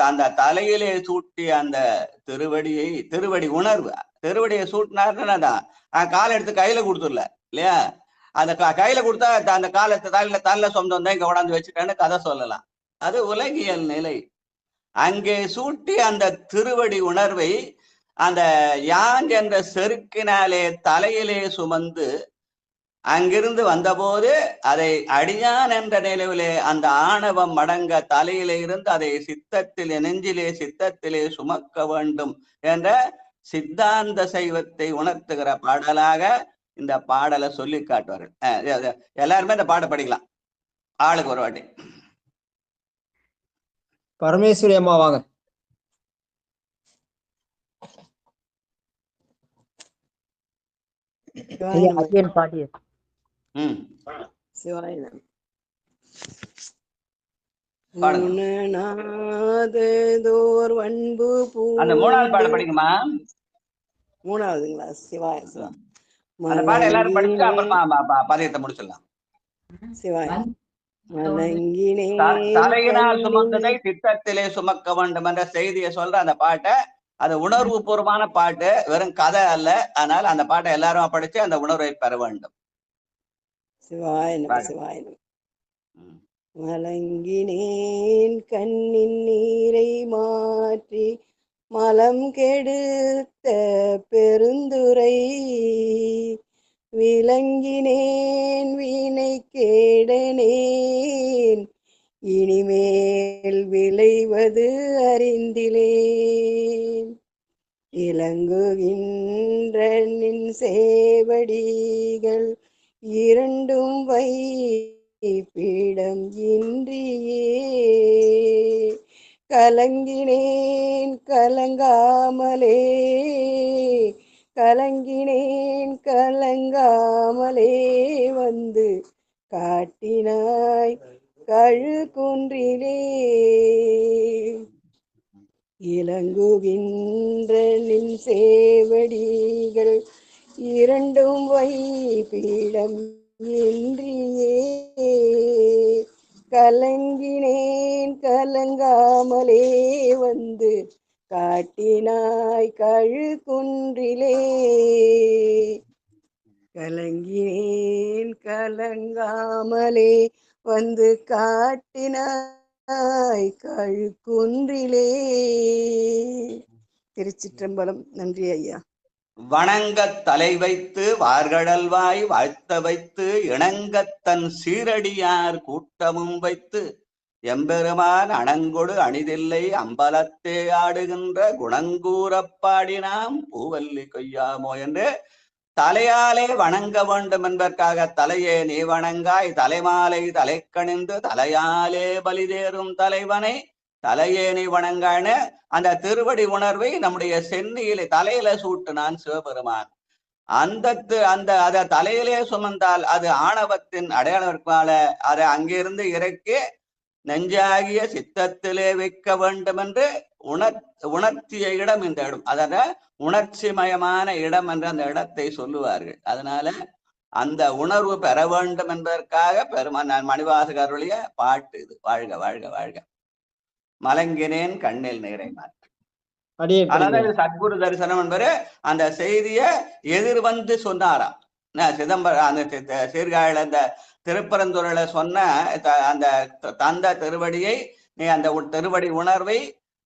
அந்த தலையிலே சூட்டிய அந்த திருவடி உணர்வு, திருவடியை சூட்டினாருன்னா காலை எடுத்து கையில கொடுத்துடல இல்லையா, அந்த கையில கொடுத்தா அந்த காலத்து தள்ள சொந்தம் தான் இங்க கொண்டாந்து வச்சுட்டேன்னு கதை சொல்லலாம். அது உலகியல் நிலை. அங்கே சூட்டி அந்த திருவடி உணர்வை அந்த யான் என்ற செருக்கினாலே தலையிலே சுமந்து அங்கிருந்து வந்தபோது அதை அடியான் என்ற நிலையிலே அந்த ஆணவம் மடங்க தலையிலே இருந்து அதை சித்தத்திலே நெஞ்சிலே சித்தத்திலே சுமக்க வேண்டும் என்ற சித்தாந்த சைவத்தை உணர்த்துகிற பாடலாக இந்த பாடலை சொல்லி காட்டுவார்கள். எல்லாருமே இந்த பாட்டை படிக்கலாம், ஆளுக்கு ஒரு வாட்டி. பரமேஸ்வரி அம்மா வாங்க. அந்த மூணாவது பாடல் படிக்குமா? மூணாவதுங்களா? சிவாய சிவா. அந்த பாடல் எல்லாரும் படிச்சு அப்புறமா பதியத்தை முடிச்சிடலாம். சிவாய. தலையினால் சுமந்ததை சித்தத்திலே சுமக்க வேண்டும் என்ற செய்தியை சொல்ற அந்த பாட்டை, அது உணர்வு பூர்வமான பாட்டு, வெறும் கதை அல்ல. அதனால அந்த பாட்டை எல்லாரும் படிச்சு அந்த உணர்வை பெற வேண்டும். சிவாய சிவாய. மலங்கினேன் கண்ணின் நீரை மாற்றி மலம் கெடுத்த பெருந்துரை, விளங்கினேன் வீணை கேடனேன் இனிமேல் விளைவது அறிந்திலேன், இலங்குகின்ற நின் சேவடிகள் இரண்டும் பீடம் இன்றியே, கலங்கினேன் கலங்காமலே கலங்கினேன் கலங்காமலே வந்து காட்டினாய் கழுகுன்றிலே, இலங்குகின்ற நின் சேவடிகள் இரண்டும் பீடம் இன்றியே, கலங்கினேன் கலங்காமலே வந்து காட்டினாய் கழுகுன்றிலே, கலங்கினேன் கலங்காமலே வந்து காட்டினாய் கழுகுன்றிலே. திருச்சிற்றம்பலம். நன்றி ஐயா. வணங்க தலை வைத்து வார்கடல்வாய் வாழ்த்த வைத்து இணங்கத்தன் சீரடியார் கூட்டமும் வைத்து எம்பெருமான் அணங்கொடு அணிதில்லை அம்பலத்தே ஆடுகின்ற குணங்கூறப் பாடினாம் பூவல்லி கொய்யாமோ என்று தலையாலே வணங்க வேண்டும் என்பதற்காக தலையே நீ வணங்காய் தலைமாலை தலைக்கணிந்து தலையாலே பலிதேறும் தலைவனை தலையே நீ வணங்கான்னு அந்த திருவடி உணர்வை நம்முடைய சென்னியிலே தலையில சூட்டுனான் சிவபெருமான். அத தலையிலே சுமந்தால் அது ஆணவத்தின் அடையாளத்தினால அதை அங்கிருந்து இறக்கி நெஞ்சாகிய சித்தத்திலே வைக்க வேண்டும் என்று உணர்த்திய இடம் இந்த இடம். அத உணர்ச்சிமயமான இடம் என்று அந்த இடத்தை சொல்லுவார்கள். அதனால அந்த உணர்வு பெற வேண்டும் என்பதற்காக பெருமான் மணிவாசகருடைய பாட்டு இது. வாழ்க வாழ்க வாழ்க. மலங்கினேன் கண்ணில் நீரை மாற்று. அதாவது சத்குரு தரிசனம் என்பது அந்த செய்திய எதிர் வந்து சொன்னாராம். சிதம்பரம் அந்த சீர்காழில அந்த திருப்பரந்துரையில சொன்ன அந்த தந்த திருவடியை நீ அந்த திருவடி உணர்வை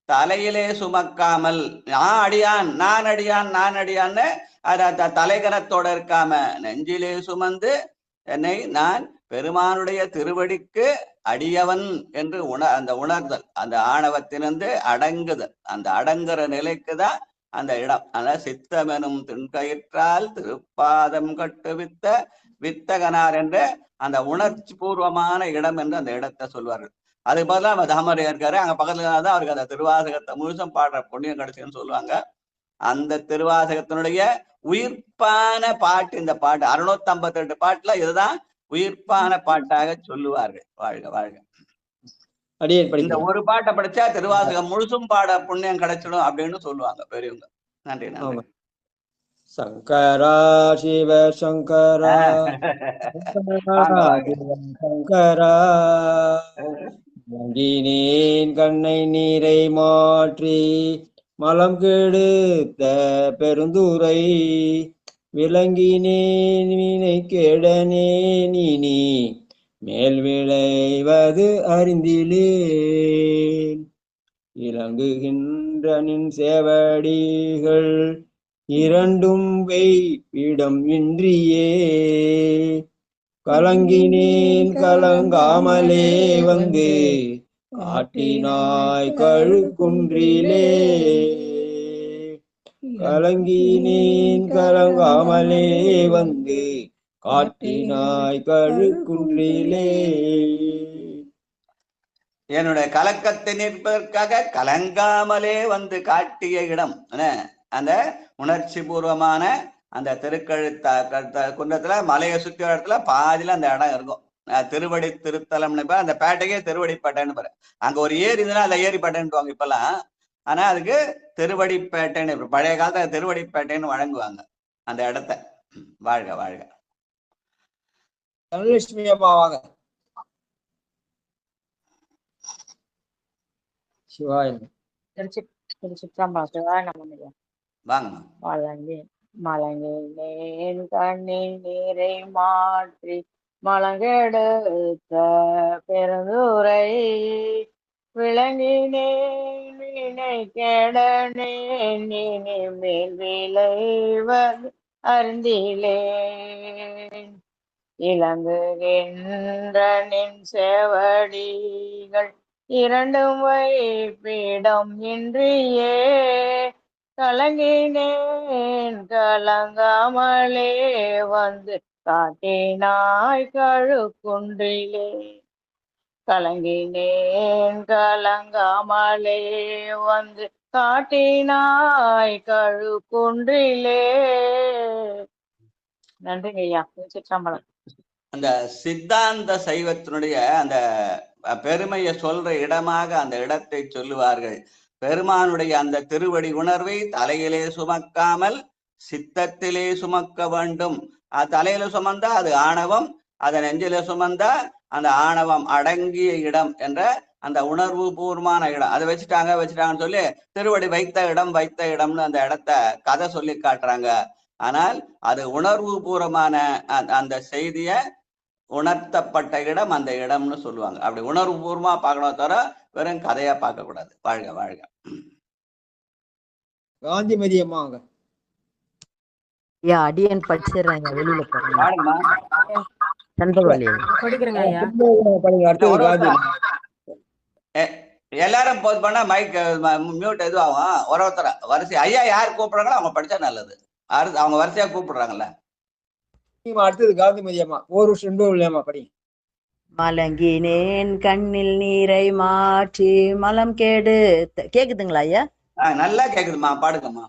தலையிலே சுமக்காமல் நான் அடியான் நான் அடியான் நான் அடியான்னு அத தலைகரத்தோட இருக்காம நெஞ்சிலே சுமந்து என்னை நான் பெருமானுடைய திருவடிக்கு அடியவன் என்று அந்த உணர்தல், அந்த ஆணவத்திலிருந்து அடங்குதல், அந்த அடங்குற நிலைக்குதான் அந்த இடம். அத சித்தமெனும் திண்கயிற்றால் திருப்பாதம் கட்டுவித்த வித்தகனார் என்ற அந்த உணர்ச்சி பூர்வமான இடம் என்று அந்த இடத்தை சொல்வார்கள். அதுக்கு பதிலாக தாமரை இருக்காரு, அங்க பக்கத்துல தான் அவருக்கு அந்த திருவாசகத்தை முழுசும் பாடுற புண்ணியம் கிடைச்சுன்னு சொல்லுவாங்க. அந்த திருவாசகத்தினுடைய உயிர்ப்பான பாட்டு இந்த பாட்டு. 658 பாட்டுல இதுதான் உயிர்ப்பான பாட்டாக சொல்லுவார்கள். வாழ்க வாழ்க. இந்த ஒரு பாட்டை படிச்சா திருவாசகம் முழுசும் பாட புண்ணியம் கிடைச்சிடும் அப்படின்னு சொல்லுவாங்க பெரியவங்க. நன்றி நன்றி. சங்கரா சிவ சங்கரா சங்கரா வங்கினேன் கண்ணை நீரை மாற்றி மலம் கெடுத்த பெருந்துரை விளங்கினேன் வினை கெடனேன் இனி மேல் விளைவது அறிந்திலேன். இலங்குகின்ற நின் சேவடிகள் இரண்டும் வைப்பிடம் இன்றியே கலங்கினேன் கலங்காமலே வந்து காட்டினாய் கழுக்குன்றிலே. கலங்கினேன் கலங்காமலே வந்து காட்டினாய் கழுக்குன்றிலே. என்னுடைய கலக்கத்தை நிற்பதற்காக கலங்காமலே வந்து காட்டிய இடம் அந்த உணர்ச்சி பூர்வமான அந்த குன்றத்துல மலையை சுற்றி இடத்துல பாதியில அந்த இடம் இருக்கும். திருவடி திருத்தலம்னு அந்த பேட்டைக்கே திருவடிப்பேட்டைன்னு பாரு. அங்க ஒரு ஏரி இருந்ததுன்னா அந்த ஏரிப்பேட்டைன்னு இப்பெல்லாம். ஆனா அதுக்கு திருவடிப்பேட்டைன்னு பழைய காலத்துல திருவடிப்பேட்டைன்னு வழங்குவாங்க அந்த இடத்த. வாழ்க வாழ்க. தனலட்சுமி அம்மா வாங்க. சிவாயம். வாங்க. மலங்கினேன் கண்ணில் நீரை மாற்றி மலங்கெடுத்த பெருந்துரை விளங்கினேன் வினை கெடனேன் இனி மேல் விளைவது அருந்திலேன். இலங்குகின்ற நின் சேவடிகள் இரண்டும் வைப்பிடம் இன்றியே கலங்கினேன் கலங்காமலே வந்து காட்டினாய் கழுக்குன்றிலே. கலங்கினேன் கலங்காமலே வந்து காட்டினாய் கழுக்குன்றிலே. நன்றிங்க ஐயா. சிற்றம்பலம். அந்த சித்தாந்த சைவத்தினுடைய அந்த பெருமையை சொல்ற இடமாக அந்த இடத்தை சொல்லுவார்கள். பெருமானுடைய அந்த திருவடி உணர்வை தலையிலே சுமக்காமல் சித்தத்திலே சுமக்க வேண்டும். தலையில சுமந்தா அது ஆணவம், அதை நெஞ்சில சுமந்தா அந்த ஆணவம் அடங்கிய இடம் என்ற அந்த உணர்வு பூர்வமான இடம். அதை வச்சுட்டாங்கன்னு சொல்லி திருவடி வைத்த இடம்னு அந்த இடத்த கதை சொல்லி காட்டுறாங்க. ஆனால் அது உணர்வு பூர்வமான அந்த செய்திய உணர்த்தப்பட்ட இடம் அந்த இடம்னு சொல்லுவாங்க. அப்படி உணர்வு பூர்வமா பார்க்கணும் தவிர வெறும் கதையா பார்க்க கூடாது. வாழ்க வாழ்க. காந்திமதி அம்மாங்க. அடியன் படிச்சிடுறேங்க, வெளியில போறேன். எல்லாரும் போது பண்ணா மைக் மியூட் எதுவும் ஆகும். ஒருத்தர வரிசை ஐயா யார் கூப்பிடுறாங்களோ அவங்க படிச்சா நல்லது. அவங்க வரிசையா கூப்பிடுறாங்கல்ல. அடுத்தது காந்திமதி அம்மா. ஒரு வருஷம் படி. மலங்கினேன் கண்ணில் நீரை மாற்றி மலம் கெடுத்த. கேக்குதுங்களா ஐயா? நல்லா கேக்குதுமா, பாடுங்கம்மா.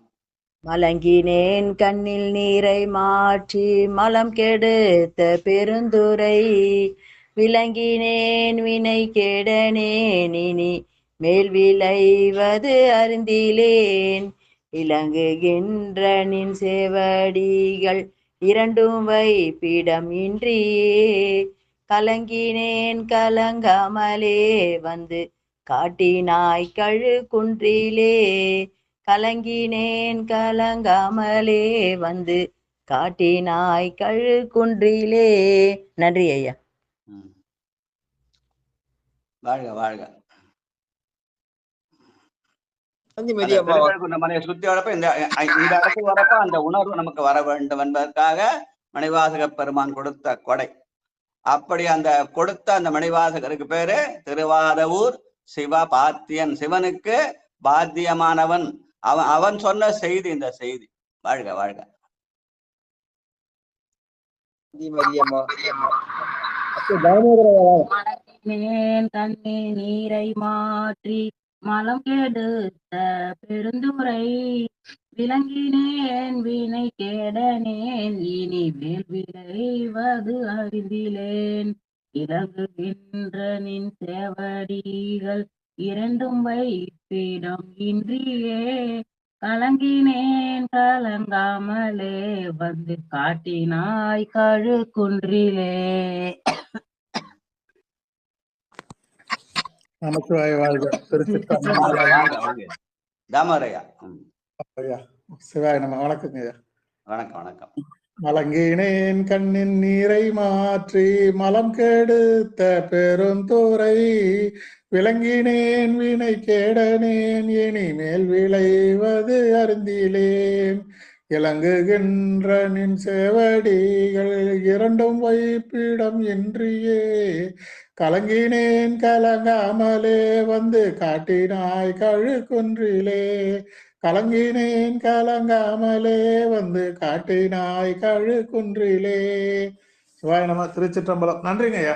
மலங்கினேன் கண்ணில் நீரை மாற்றி மலம் கெடுத்த பெருந்துரை விளங்கினேன் வினை கெடனேன் இனி மேல் விளைவது அறிந்திலேன். இலங்குகின்ற நின் சேவடிகள் இரண்டும் வைப்பிடம் இன்றியே கலங்கினேன் கலங்காமலே வந்து காட்டினாய் கழுக்குன்றிலே. கலங்கினேன் கலங்காமலே வந்து காட்டினாய் கழுக்குன்றிலே. நன்றி ஐயா. வாழ்க வாழ்க. மனையை சுத்தி வரப்ப இந்த இடத்துக்கு வரப்ப அந்த உணர்வு நமக்கு வர வேண்டும் என்பதற்காக மணிவாசக பெருமான் கொடுத்த கொடை. அப்படி அந்த கொடுத்த அந்த மணிவாசகருக்கு பேரு திருவாதவூர் சிவ பாத்தியன். சிவனுக்கு பாத்தியமானவன். அவன் சொன்ன செய்தி இந்த செய்தி. வாழ்க வாழ்க. தன்னை நீரை மாற்றி மலம் கெடுத்த பெருந்துரை விளங்கினேன் வினை கேடனேன் இனி மேல் விளைவது அறிந்திலேன். இலங்குகின்ற நின் சேவடிகள் இரண்டும் வைப்பிடம் இன்றியே கலங்கினேன் கலங்காமலே வந்து காட்டினாய் கழுக்குன்றிலே. நமச்சிவாய வாழ்க. தாமரையா சிவாய நம்ம வணக்கங்க ஐயா. வணக்கம் வணக்கம். மலங்கினேன் கண்ணின் நீரை மாற்றி மலம் கெடுத்த பெருந்துரை விளங்கினேன் வினை கேடனேன் இனிமேல் விளைவது அறிந்திலேன் இலங்குகின்ற நின் சேவடிகள் இரண்டும் வைப்பிடம் இன்றியே கலங்கினேன் கலங்காமலே வந்து காட்டினாய் கழுக்குன்றிலே கலங்கினேன் கலங்காமலே வந்து காட்டினாய் கழுக்குன்றிலே. சிவாய நம. திருச்சிற்றம்பலம். நன்றிங்க ஐயா.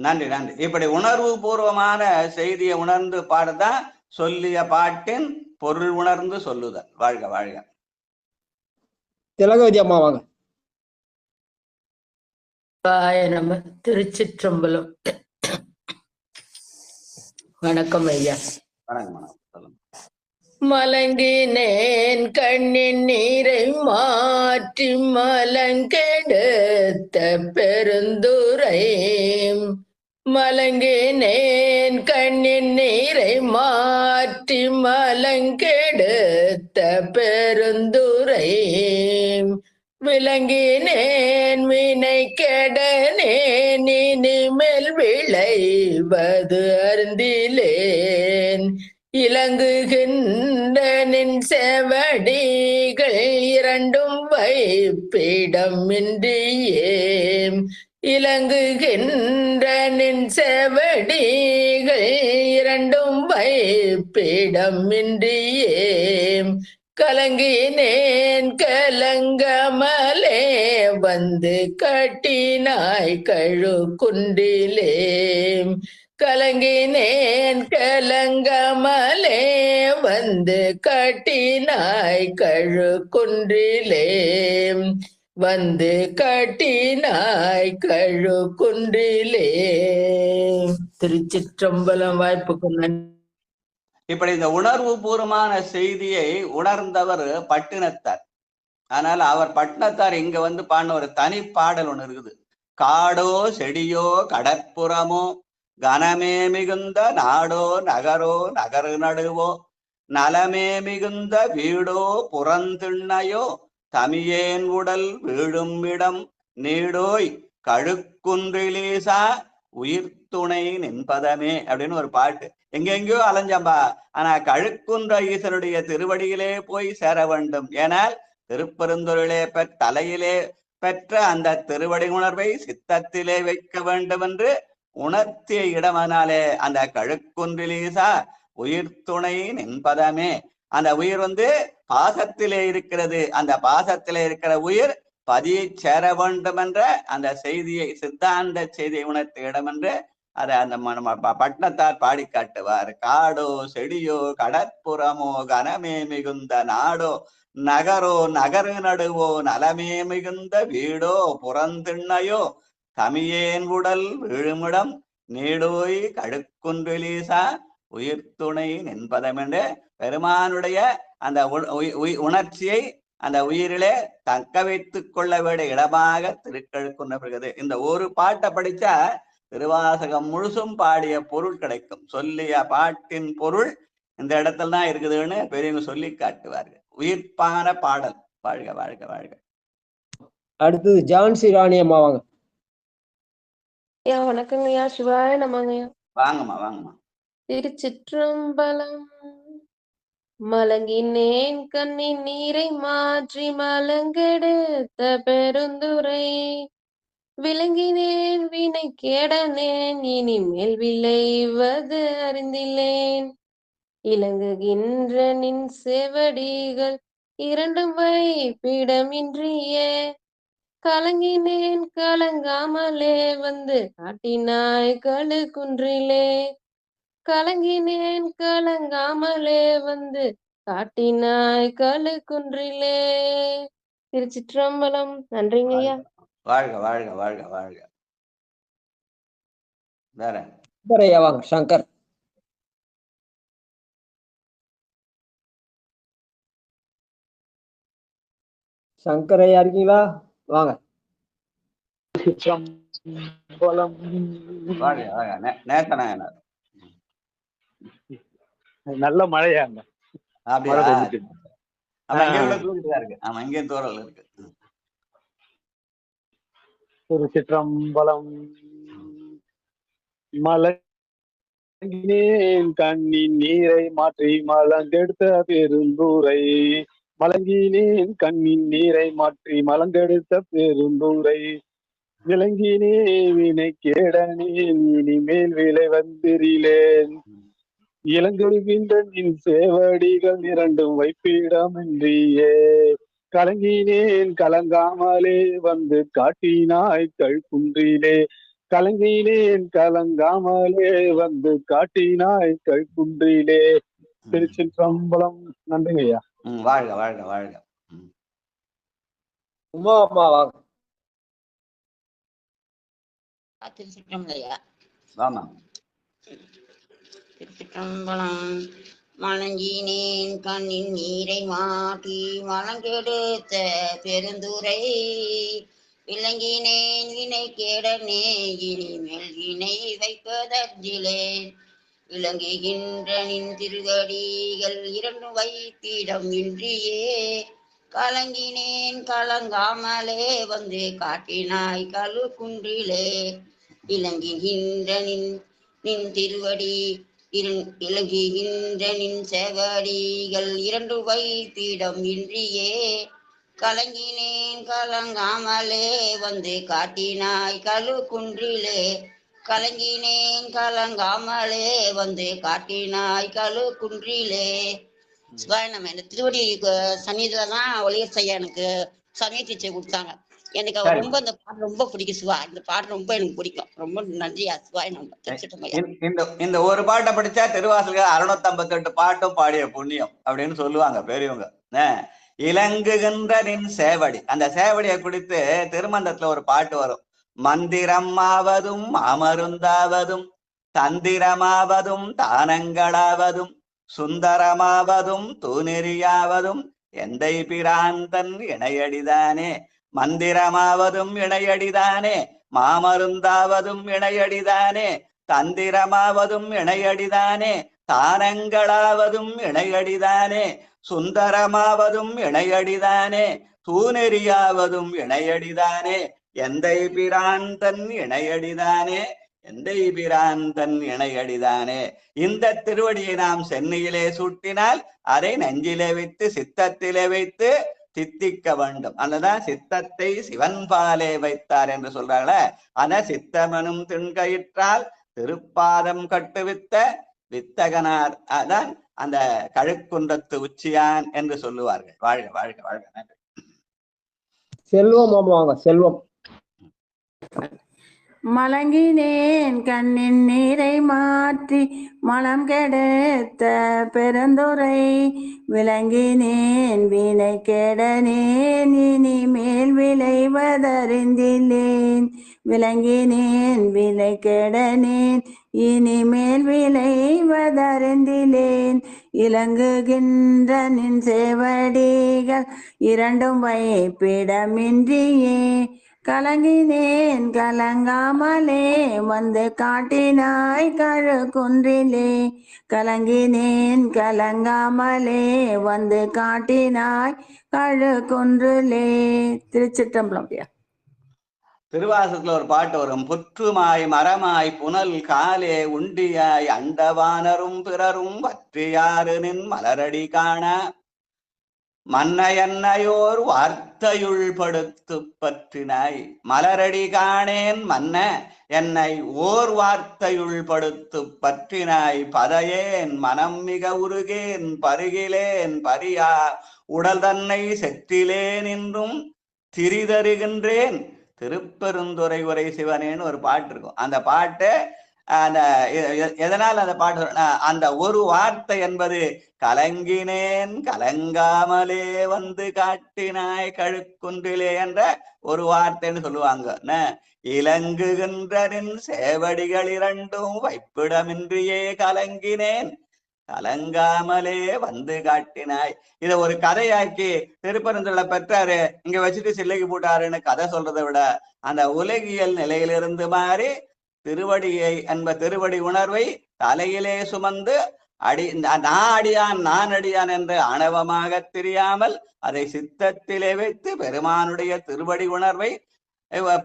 நன்றி நன்றி. இப்படி உணர்வு பூர்வமான செய்தியை உணர்ந்து பாடுதான் சொல்லிய பாட்டின் பொருள் உணர்ந்து சொல்லுதல். வாழ்க வாழ்க. திலகவதி அம்மா வாங்க. நம்ம திருச்சிற்றம்பலம். வணக்கம் ஐயா. வணக்கம் வணக்கம். சொல்லுங்க. மலங்கினேன் கண்ணின் நீரை மாற்றி மலங்கெடுத்த பெருந்துரை மலங்கினேன் கண்ணின் நீரை மாற்றி மலங்கெடுத்த பெருந்துரை விளங்கினேன் வினை கெடனேன் இனிமேல் விளைவது அருந்திலேன் இலங்குகின்ற நின் செவடிகள் இரண்டும் வைப்பிடம் இன்றியே இலங்குகின்ற நின் செவடிகள் இரண்டும் வைப்பிடம் இன்றியே கலங்கினேன் கலங்கமலே வந்து கட்டினாய் கழுக்குன்றிலே கலங்கினேன் கலங்கமலே வந்து கட்டினாய் கழுக்குன்றிலே வந்து கட்டினாய் கழுக்குன்றிலே. திருச்சிற்றம்பலம். வாய்ப்புக்கு நன்றி. இப்படி இந்த உணர்வு பூர்வமான செய்தியை உணர்ந்தவர் பட்டினத்தார். ஆனால் அவர் பட்டினத்தார் இங்க வந்து பாடின ஒரு தனி பாடல் ஒண்ணு இருக்குது. காடோ செடியோ கடற்புறமோ கனமே மிகுந்த நாடோ நகரோ நகரு நடுவோ நலமே மிகுந்த வீடோ புறந்திண்ணையோ தமியேன் உடல் வீழும் இடம் நீடோய் கழுக்குன்றிலீசா உயிர் துணை நின்பதமே அப்படின்னு ஒரு பாட்டு. எங்கெங்கயோ அலைஞ்சம்பா, ஆனா கழுக்குன்ற ஈசனுடைய திருவடியிலே போய் சேர வேண்டும். ஏனால் திருப்பெருந்துறையிலே தலையிலே பெற்ற அந்த திருவடி உணர்வை சித்தத்திலே வைக்க வேண்டும் என்று உணர்த்திய இடமானாலே அந்த கழுக்குன்றிலீசா உயிர் துணை நின்பதமே. அந்த உயிர் வந்து பாசத்திலே இருக்கிறது. அந்த பாசத்திலே இருக்கிற உயிர் பதியை சேர வேண்டும் என்ற அந்த செய்தியை, சித்தாந்த செய்தியை உணர்த்திய இடம் என்று அதை அந்த பட்டினத்தார் பாடி காட்டுவார். காடோ செடியோ கடற்புறமோ கனமே மிகுந்த நாடோ நகரோ நகரு நடுவோ நலமே மிகுந்த வீடோ புறந்திண்ணையோ தமியேன் உடல் விழுமிடம் நீடோய் கழுக்குன்றிலீசா உயிர் துணை நின்பதம் என்று பெருமானுடைய அந்த உணர்ச்சியை அந்த உயிரிலே தக்க வைத்துக் கொள்ள வேண்டிய இடமாக திருக்கழுக்குன்றது. இந்த ஒரு பாட்டை படிச்சா திருவாசகம் முழுசும் பாடிய பொருள் கிடைக்கும். சொல்லிய பாட்டின் பொருள் இந்த இடத்துல தான் இருக்குதுன்னு பெரியவங்க சொல்லி காட்டுவார்கள். உயிர்ப்பான பாடல். வாழ்க வாழ்க வாழ்க. அடுத்தது ஜான்சி ராணி அம்மா வாங்க. வணக்கங்கய்யா. சிவாய நமங்கய்யா. வாங்கம்மா வாங்கம்மா. திருச்சிற்றம்பலம். மலங்கினேன் கண்ணின் நீரை மாற்றி மலங்கெடுத்த பெருந்துரை விளங்கினேன் வினை கேடனேன் இனிமேல் விளைவது அறிந்திலேன் இலங்குகின்ற நின் செவடிகள் இரண்டும் வைப்பிடமின்றியே கலங்கினேன் கலங்காமலே வந்து காட்டினாய் கழுக்குன்றிலே கலங்கினேன் கலங்காமலே வந்து காட்டினாய் கழுக்குன்றிலே. திருச்சிற்றம்பலம். நன்றிங்கய்யா. வாழ்க வாழ்க வாழ்க வாழ்க. வேற வாங்க. சங்கர். சங்கர் ஐயா இருக்கீங்களா? வாங்க. நல்ல மழையாங்க. அப்ப இங்கே உள்ள தூரிட்டு இருக்கு. ஆமா, இங்கேயும் தூரல் இருக்கு. திருச்சிற்றம்பலம். மலங்கினேன் கண்ணின் நீரை மாற்றி மலங்கெடுத்த பெருந்தூரை. மலங்கினேன் கண்ணின் நீரை மாற்றி மலங்கெடுத்த பெருந்தூரை. விளங்கினே வினை கேடனேன் இனிமேல் விலை வந்திரிலேன். இளங்குகின்ற நின் சேவடிகள் இரண்டும் வைப்பிடமின்றியே. கலங்கினேன் கலங்காமலே வந்து காட்டினாய் கழ்குன்றிலே. கலங்கினேன் கலங்காமலே வந்து காட்டினாய் கழ்குன்றிலே. திருச்சிற்றம்பலம். நன்றிங்க ஐயா. வாழ்க வாழ்க வாழ்க. உமா அம்மா வாங்க. திருச்சிற்றம்பலம். ஆமா. திருச்சிற்றம்பலம். மலங்கினேன் கண்ணின் நீரை மாற்றி மலங்கெடுத்த பெருந்துரை. விளங்கினேன் வினை கேடனே இனிமேல் வினை வைப்பதற்கிலேன். விளங்குகின்ற நின் திருவடிகள் இரண்டு வைத்திடம் இன்றியே. கலங்கினேன் கலங்காமலே வந்து காட்டினாய் கழுகுன்றிலே. இலங்குகின்ற நின் திருவடி இலங்குகின்ற நின் செவடிகள் இரண்டு வைத்திடம் இன்றியே. கலங்கினேன் கலங்காமலே வந்து காட்டினாய் கழுகுன்றிலே. கலங்கினேன் கலங்காமலே வந்து காட்டினாய் கழுகுன்றிலே. சிவாய் நம்ம இந்த திருவடி சன்னிதியில தான் ஒளிய செய்ய எனக்கு சமய டீச்சர் கொடுத்தாங்க. எனக்கு ரொம்ப இந்த பாட்டு ரொம்ப பிடிக்கும் சிவா. இந்த பாட்டு ரொம்ப எனக்கு பிடிக்கும். ரொம்ப நன்றியா சிவாய். நம்ம இந்த ஒரு பாட்டை படிச்சா திருவாசலுக்கு 658 பாட்டும் பாடிய புண்ணியம் அப்படின்னு சொல்லுவாங்க பெரியவங்க. இலங்குகின்ற நின் சேவடி, அந்த சேவடியை குறித்து திருமந்தத்துல ஒரு பாட்டு வரும். மந்திரமாவதும் அமருந்தாவதும் தந்திரமாவதும் தானங்களாவதும் சுந்தரமாவதும் தூநெறியாவதும் எந்தை பிராந்தன் இணையடிதானே. மந்திரமாவதும் இணையடிதானே, மாமருந்தாவதும் இணையடிதானே, தந்திரமாவதும் இணையடிதானே, தானங்களாவதும் இணையடிதானே, சுந்தரமாவதும் இணையடிதானே, தூநெறியாவதும் இணையடிதானே, எந்தை பிராந்தன் இணையடிதானே, எந்தை பிராந்தன் இணையடிதானே. இந்த திருவடியை நாம் சென்னையிலே சூட்டினால் அதை நெஞ்சிலே வைத்து சித்தத்திலே வைத்து சித்திக்க வேண்டும். அதுதான் சித்தத்தை சிவன் பாலே வைத்தார் என்று சொல்றாங்கள. ஆனா சித்தமனும் திண்கயிற்றால் திருப்பாதம் கட்டுவித்த வித்தகனார் அதான் அந்த கழுக்குன்றத்து உச்சியான் என்று சொல்லுவார்கள். வாழ்க வாழ்க வாழ்க. செல்வம் வாங்க. செல்வம். மலங்கினேன் கண்ணின் நீரை மாற்றி மலம் கெடுத்த பெருந்துரை. விளங்கினேன் வினை கெடனேன் இனிமேல் விளைவதறிந்திலேன். விளங்கினேன் வினை கெடனேன் இனிமேல் விளைவதறிந்திலேன். இலங்குகின்ற நின் சேவடிகள் இரண்டும் வைப்பிடமின்றியே. கலங்கினேன் கலங்காமலே வந்து காட்டினாய் கழுகுன்றிலே. கலங்கினேன் கலங்காமலே வந்து காட்டினாய் கழுகுன்றிலே. திருச்சிற்றம்பலம். திருவாசகத்துல ஒரு பாட்டு வரும். புற்றுமாய் மரமாய் புனல் காலே உண்டியாய் அண்டவானரும் பிறரும் பற்றியாறு நின் மலரடி காண. மன்னையோர் வார்த்தையுள் படுத்து பற்றினாய். மலரடி காணேன் மன்ன என்னை ஓர் வார்த்தையுள் படுத்து பற்றினாய். பதையேன் மனம் மிக உருகேன் பருகிலேன் பரியா உடல் தன்னை செற்றிலேன் என்றும் திரிதருகின்றேன் திருப்பெருந்துறை உரை சிவனேன்னு ஒரு பாட்டு இருக்கும். அந்த பாட்டு அந்த எதனால் அந்த பாட்டு அந்த ஒரு வார்த்தை என்பது கலங்கினேன் கலங்காமலே வந்து காட்டினாய் கழுக்குன்றிலே என்ற ஒரு வார்த்தைன்னு சொல்லுவாங்க. இலங்குகின்றனின் சேவடிகள் இரண்டும் வைப்பிடமின்றியே கலங்கினேன் கலங்காமலே வந்து காட்டினாய். இத ஒரு கதையாக்கி திருப்பெருந்துறை பெற்றாரு இங்க வச்சுட்டு சில்லைக்கு போட்டாருன்னு கதை சொல்றதை விட அந்த உலகியல் நிலையிலிருந்து மாறி திருவடியை திருவடி உணர்வை தலையிலே சுமந்து நான் அடியான் நான் அடியான் என்று ஆணவமாக தெரியாமல் அதை சித்தத்திலே வைத்து பெருமானுடைய திருவடி உணர்வை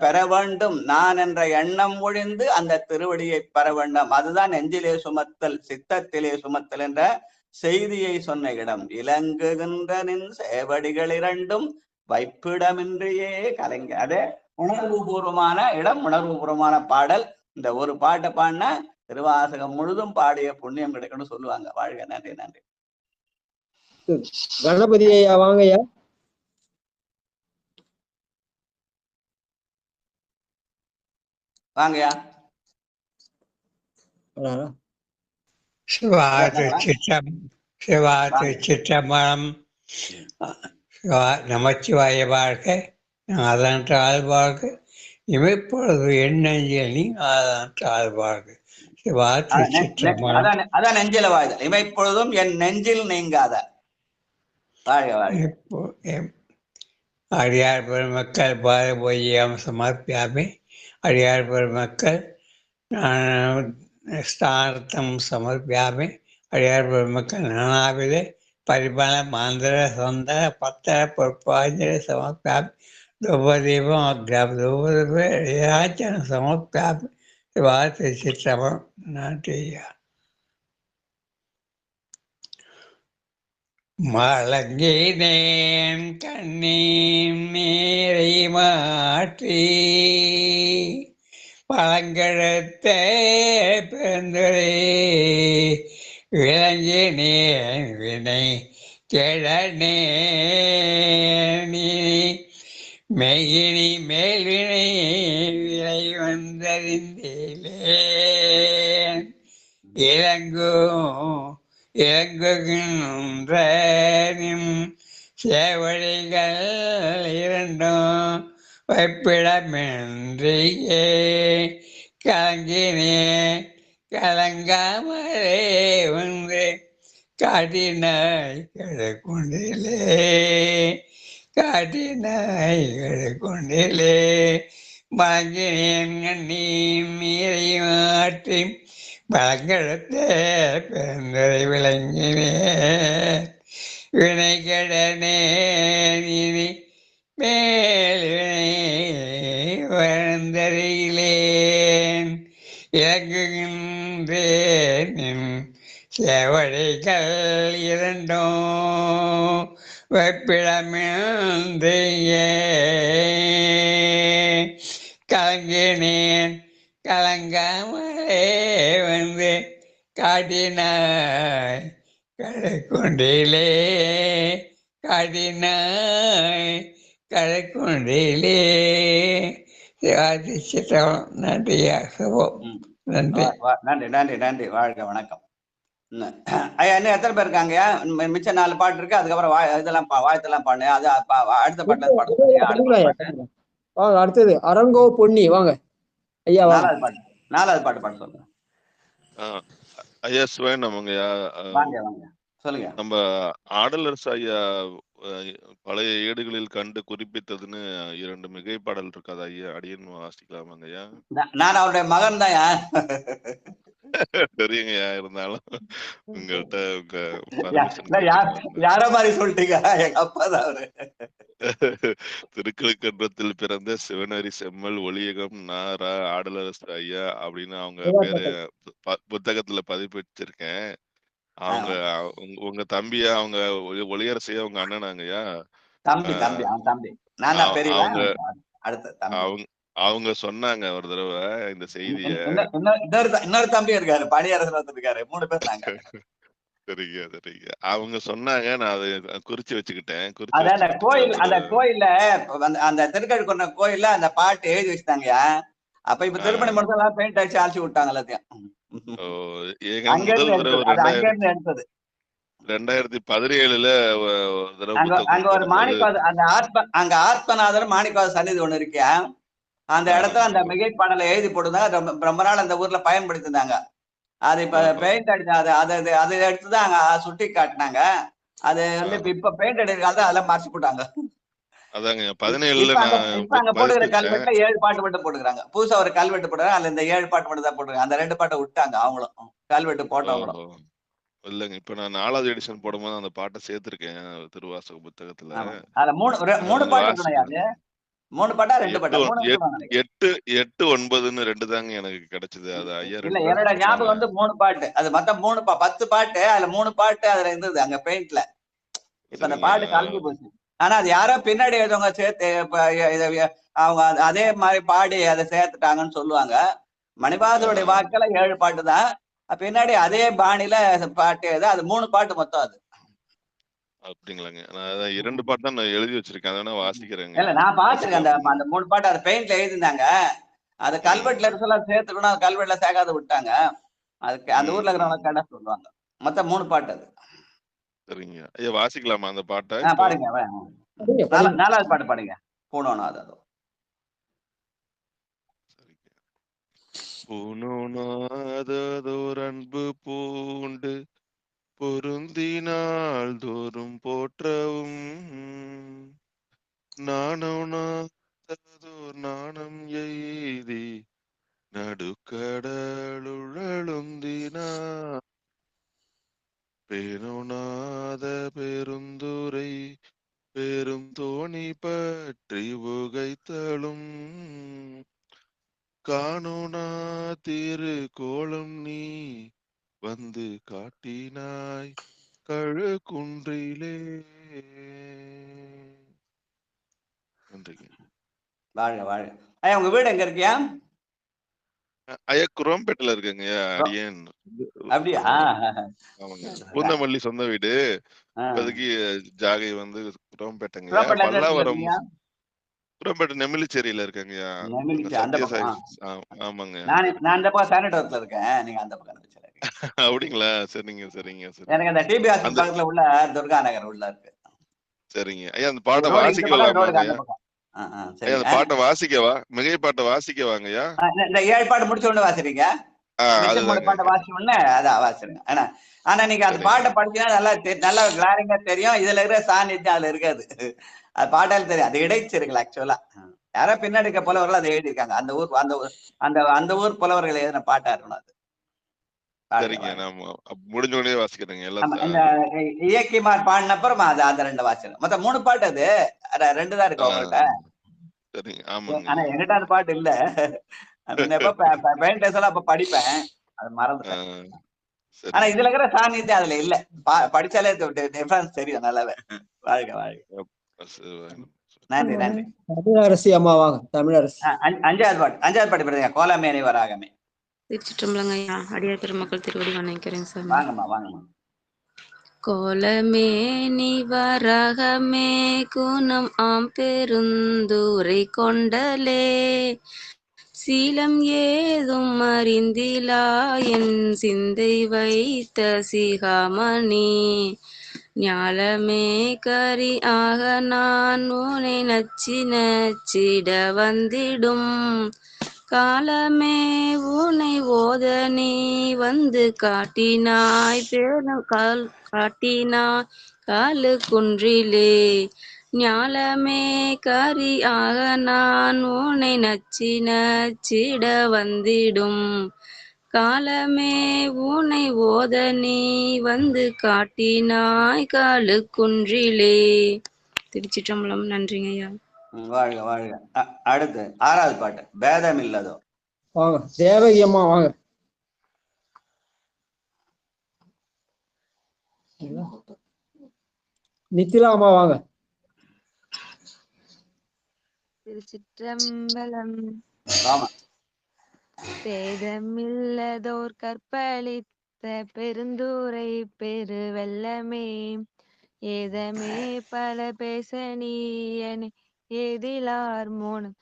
பெற வேண்டும். நான் என்ற எண்ணம் ஒழிந்து அந்த திருவடியை பெற வேண்டும். அதுதான் நெஞ்சிலே சுமத்தல், சித்தத்திலே சுமத்தல் என்ற செய்தியை சொன்ன இடம். இலங்குகின்ற நின் சேவடிகள் இரண்டும் வைப்பிடமின்றியே கலைங்க. அதே உணர்வு பூர்வமான இடம், உணர்வு பூர்வமான பாடல். இந்த ஒரு பாட்டை பாடினா திருவாசகம் முழுதும் பாடிய புண்ணியம் கிடைக்கணும்னு சொல்லுவாங்க. வாழ்க. நன்றி நன்றி. கணபதி ஐயா வாங்கய்யா. வாங்கய்யா. சிற்றம்பலம். நமச்சிவாய வாழ்க. அதன்றால் வாழ்க. இமைப்பொழுது எண்ணெஞ்சில் நீ அதன்றால் வாழ்க. அதான் நெஞ்சில வாழ்தல். இமைப்பொழுதும் என் நெஞ்சில் நீங்காத. அடியார் பெருமக்கள் பாரபோயம் சமர்ப்பியாமி. அடியார் பெருமக்கள் ஸ்தானத்தம் சமர்ப்பியாமி. அடியார் பெருமக்கள் நானாவிலே பரிமள மாந்திர சொந்த பத்திர பொற்பாஞ்சலி சமர்ப்பியாமி. துபதீபம் அக்ராச்சனம் சமர்ப்பியாமி. சிற்றம்பலம். நன்றி ஐயா. மலங்கினேன் கண்ணீர் நீரை மாற்றி பழங்கெடுத்த பெருந்துரை விளங்கினேன் வினை கெழனே நீ மெய்யினி மேல்வினை விலை வந்தறிந்தேன் இறங்குகின்ற சேவடிகள் இரண்டும் வைப்பிடமின்றியே கலங்கினே கலங்காமலே வந்து காட்டினாய் கடற்கொண்டிலே கடற்கொண்டிலே மலங்கினேன் கண்ணீர் நீரை மாற்றி பழங்கெடுத்த பெருந்துரை விளங்கினேன் வினை கெடனே இனி மேல் வந்தறியிலேன் இறங்குகின்றேன் சேவடிகள் இரண்டும் வெப்பிடமின்றியே கலங்கினேன் கலங்காமலே வந்து காட்டினாய் கடற்கொண்டிலே காட்டினாய் கடற்கொண்டிலே. சிற்றம்பலம். நன்றியா சுபம். நன்றி நன்றி நன்றி நன்றி. வாழ்க. வணக்கம் ஐயா. இன்னும் எத்தனை பேர் இருக்காங்கய்யா? மிச்சம் 4 பாட்டு இருக்கு. அதுக்கப்புறம் இதெல்லாம் வாழ்த்தெல்லாம் பாடு. அது அடுத்த பாட்டுல பாடு. வாங்க அடுத்தது அரங்கோ பொன்னி வாங்க ஐயா. 4வது பாட்டு பாட சொல்லுங்க ஐயா. சிவனமங்கய்யா. சொல்லுங்க. நம்ம ஆடலரசு ஐயா பழைய ஏடுகளில் கண்டு குறிப்பிட்டதுன்னு 2 மிகை பாடல் இருக்காது ஐயா. அடியன் வாசிக்கலாமாங்க ஐயா? நான் அவருடைய மகன் தான். தெரியுங்கய்யா. இருந்தாலும் உங்கள்கிட்ட யார மாதிரி சொல்லிட்டீங்க? எங்க அப்பா தான் அவரு. திருக்கழுக்கன்றத்தில் பிறந்த சிவனரி செம்மல் ஒளியகம் நாரா ஆடலரசு ஐயா அப்படின்னு அவங்க பேரு புத்தகத்துல பதிப்பிச்சிருக்கேன். அவங்க உங்க தம்பியா? அவங்க ஒளியரசையா உங்க அண்ணனாங்கய்யா? அவங்க சொன்னாங்க ஒரு தடவை இந்த செய்திய. இன்னொரு தம்பி இருக்காரு, பணியரசன் இருக்காரு. 3 பேர் நாங்க. சரிங்க சரிங்க. அவங்க சொன்னாங்க, நான் அதை குறிச்சு வச்சுக்கிட்டேன். அந்த கோயில்ல அந்த திருக்கழுக்குன்றம் கோயில்ல அந்த பாட்டு எழுதி வச்சுட்டாங்கயா. அப்ப இப்ப திருப்பணி மட்டும் பெயிண்ட் அடிச்சு அழைச்சி விட்டாங்க எல்லாத்தையும். 2017 அங்க ஒரு அங்க ஆத்மநாதர் மாணிக்கவாசர் சன்னிதி ஒண்ணு இருக்கியா. அந்த இடத்துல அந்த மிகை பாடலை எழுதி போட்டுருந்தாங்க. ரொம்ப நாள் அந்த ஊர்ல பயன்படுத்திருந்தாங்க. அது இப்ப பெயிண்ட் அடிச்சாங்க. அதை எடுத்துதான் அங்க சுட்டி காட்டினாங்க. அது வந்து இப்ப பெயிண்ட் அடிக்கிறாங்க, அதெல்லாம் மறைச்சு போட்டாங்க. அதாங்க 17 போட்டுக்கிற கல்வெட்டுல 7 பாட்டு மட்டும் போட்டுக்கிறாங்க. புதுசா ஒரு கல்வெட்டு போடுறாங்க, அதுல இந்த 7 பாட்டு மட்டும் தான் போட்டுருக்காங்க. அந்த 2 பாட்டை விட்டாங்க அவங்களும், கல்வெட்டு போட்டவங்களும். இல்லைங்க. இப்ப நான் 4வது எடிஷன் போடும்போது அந்த பாட்டை சேர்த்திருக்கேன் திருவாசக புத்தகத்துல. அதுல மூணு பாட்டு இருக்கணும். அது 3 பாட்டா 2 பாட்டா 3 இருக்கணும் நினைக்கிறேன். 8, 9ன்னு 2 தாங்க எனக்கு கிடைச்சது. அது ஐயா இல்ல 2 என்னோட சொன்னாங்க. ஞாபகம் வந்து 3 பாட்டு. அது மொத்தம் 10 பாட்டு. அதுல 3 பாட்டு அதுல இருந்தது அங்க பெயிண்ட்ல. இப்ப அந்த பாட்டு கலந்து போச்சு. ஆனா அது யாரோ பின்னாடி எழுதவங்க சேர்த்து அவங்க அதே மாதிரி பாடி அதை சேர்த்துட்டாங்கன்னு சொல்லுவாங்க. மணிவாசனுடைய வாக்குல 7 பாட்டு தான். பின்னாடி அதே பாணியில பாட்டு அது 3 பாட்டு மொத்தம். அது அப்படிங்களாங்க. நான் அதான் 2 பாட்டு தான் நான் எழுதி வச்சிருக்கேன். அதனால வாசிக்கிறேங்க. இல்ல நான் பாத்துருக்கேன். அந்த 3 பாட்டு அது பெயிண்ட்ல எழுதிருந்தாங்க. அது கல்வெட்டுல இருக்கலாம் சேர்த்துக்கணும். அது கல்வெட்டுல சேர்க்காத விட்டாங்க. அதுக்கு அந்த ஊர்ல இருக்கிறவங்க கேட்டா சொல்லுவாங்க. மொத்தம் 3 பாட்டு அது. சரிங்க. ஐயா வாசிக்கலாமா அந்த பாட்டை? பாருங்க 4வது பாட்டு பாடுங்க. பூனோனாததோ. பூனோனாததோர் அன்பு பூண்டு பொருந்தினால் தோறும் போற்றவும் நாணோனாததோர் நாணம் எய்தி நடுக்கடலுழலுந்தினா பேணுநாத பெருந்துரை பெரும் தோணி பற்றி புகைத்தலும் காணோனா திரு கோலம் நீ வந்து காட்டினாய் கழு குன்றிலே. நன்றிங்க. வாழ்க வாழ்க. ஐயா உங்க வீடு எங்க இருக்கியா? ஐயா குரோம்பேட்டில் இருக்குங்க. அடியேன் அப்படியா? ஆமாங்க. பூந்தமல்லி சொந்த வீடு. இப்போதைக்கு ஜாகை வந்து குரோம்பேட்டைங்க. பல்லாவரம் குரோம்பேட்டை நெமிலிச்சேரியில இருக்கேங்கய்யா. ஆமாங்க. நான் இந்த பக்கம் சானிடோரத்துல இருக்கேன். நீங்க அந்த பக்கம் அப்படிங்களா? சரிங்க சரிங்க சரி. எனக்கு அந்த டிபி ஹாஸ்பிடல் பக்கத்துல உள்ள துர்கா நகர் உள்ள இருக்கு. சரிங்க ஐயா. அந்த பாட்டை வாசிக்கலாமா ஐயா? அந்த பாட்டை வாசிக்கவா? மிகை பாட்டை வாசிக்கவாங்கய்யா? இந்த 7 பாட்டு முடிச்ச உடனே வாசிறீங்க. 3 பாட்டை வாசிச்ச உடனே அதான் வாசிருங்க. ஆனா நீங்க அந்த பாட்டை படிச்சீங்கன்னா நல்லா கிளாரிங்கா தெரியும். இதுல இருக்கிற சாநித்தியம் அதுல இருக்காது. அது பாட்டால தெரியும். அது இடைச்சிருக்கல ஆக்சுவலா. யாரோ பின்னாடி இருக்க புலவர்கள் அதை எழுதியிருக்காங்க. அந்த ஊர் புலவர்கள் எழுதின பாட்டா இருக்கணும் அது. சரிங்க. நாம முடிஞ்ச உடனே வாசிக்கிறேங்க. இந்த இயக்கிமார் பாடின அப்புறம் அந்த 2 வாசிருங்க. மொத்தம் 3 பாட்டு அது. 2 தான் இருக்கு உங்கள்கிட்ட. சரிங்க. ஆமாங்க. ஆனா என்கிட்ட அந்த பாட்டு இல்ல. அப்ப படிப்பேன். அது மறந்துட்டேன். ஆனா இதுல இருக்கிற சாநித்தியம் அதுல இல்ல. படிச்சாலே டிஃபரன்ஸ் தெரியும் நல்லாவே. வாழ்க வாழ்க. நன்றி நன்றி. தமிழரசி அம்மா வாங்க. தமிழரசி 5வது பாட்டு படிங்க. கோலமேனி வராகமே. திருச்சிற்றம்பலங்க ஐயா. அடியார் பெருமக்கள் திருவடி வணங்கிறேன் சாமி. வாங்கம்மா வாங்கம்மா. கோலமேனி வராகமே குணம் பெருந்துரை கொண்டலே சீலம் ஏதும் அறிந்திலா என் சிந்தை வைத்த சிகாமணி ஞாலமே கரி ஆக நான் உனை நச்சி நச்சிட வந்திடும் காலமே உனை ஓத நீ வந்து காட்டினாய் பேரும் காட்டினாய் காலு குன்றிலே ஞாலமே கரி ஆக நான் உனை நச்சி நச்சிட வந்திடும் காலமே உனை ஓத நீ வந்து காட்டினாய் காலு குன்றிலே. திருச்சிற்றம்பலம். நன்றிங்க ஐயா. வாழ்க வாழ்க. அடுத்து 6வது பாட்டு பேதம் இல்லதோ. வாங்க. தேவகி அம்மா வாங்க. நித்திலா அம்மா வாங்க. திருச்சிற்றம்பலம். பேதமில்லதோர் கற்பழித்த பெருந்துரை பெருவெல்லமே ஏதமே பல பேச நீ ஏதிலார் மோனம்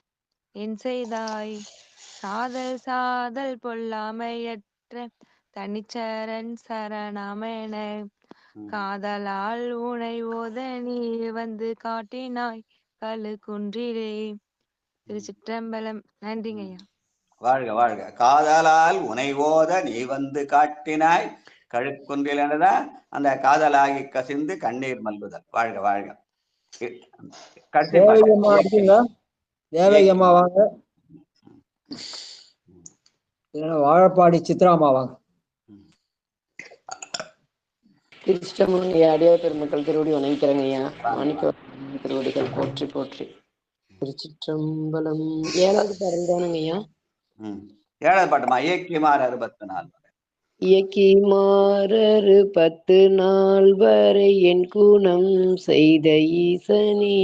என் செய்தாய் சாதல் பொல்லாமையற்ற தனிச்சரண் சரணமென காதலால் உனை ஓத நீ வந்து காட்டினாய் கழு குன்றிலே. திருச்சிற்றம்பலம். நன்றிங்க ஐயா. வாழ்க வாழ்க. காதலால் உனை ஓத நீ வந்து காட்டினாய் கழுக்குன்றில் என்றதான் அந்த காதலாகி கசிந்து கண்ணீர் மல்குதல். வாழ்க வாழ்க. தேவகி அம்மா இருக்கீங்களா? தேவகி அம்மா வாங்க. வாழப்பாடி சித்ரா அம்மா வாங்க. திருச்சிட்டம்பலம் ஐயா, அடியார் பெருமக்கள் திருவடி வணங்கிக்கிறேங்க ஐயா. மாணிக்க திருவடிகள் போற்றி போற்றி. திருச்சிற்றம்பலம். 7வது பாடல் தானுங்க ஐயா? 7வது பாட்டுமா. இயக்கிமார் 64. இயக்கிமார் 64 வரை என் குணம் செய்த ஈசனே,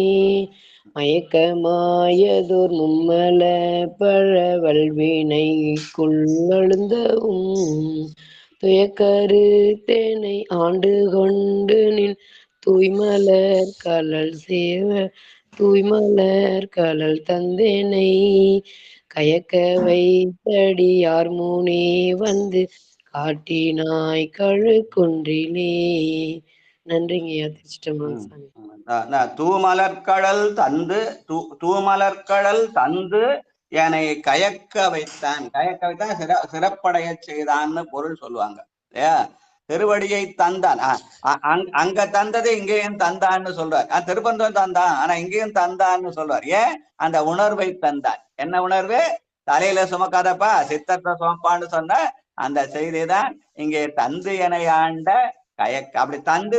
மயக்கமாயதோர் மும்மல பழவல்வினைக்குள்ளழுந்தவும் துயக்கருத்தேனை ஆண்டு கொண்டு நின் தூய்மலர் கலல் தந்தேனை கயக்க வைத்தடியார் முனே வந்து காட்டினாய் கழுக்குன்றிலே. நன்றிங்கய்யா. திருச்சிட்டம்பலம் சாமி. தூமலர்கடல் தந்து என்னை கயக்க வைத்தான். கயக்க வைத்தான் சிறப்படைய செய்தான்னு பொருள் சொல்லுவாங்க. திருவடியை தந்தான். அங்க தந்தது இங்கேயும் தந்தான்னு சொல்றார். திருப்பந்தம் தந்தான், ஆனா இங்கேயும் தந்தான்னு சொல்றார். ஏன்? அந்த உணர்வை தந்தான். என்ன உணர்வு? தலையில சுமக்காதப்பா சித்தத்தை சுமப்பான்னு சொன்ன அந்த செய்திதான் இங்கே தந்து என்னை ஆண்ட கயக்க. அப்படி தந்து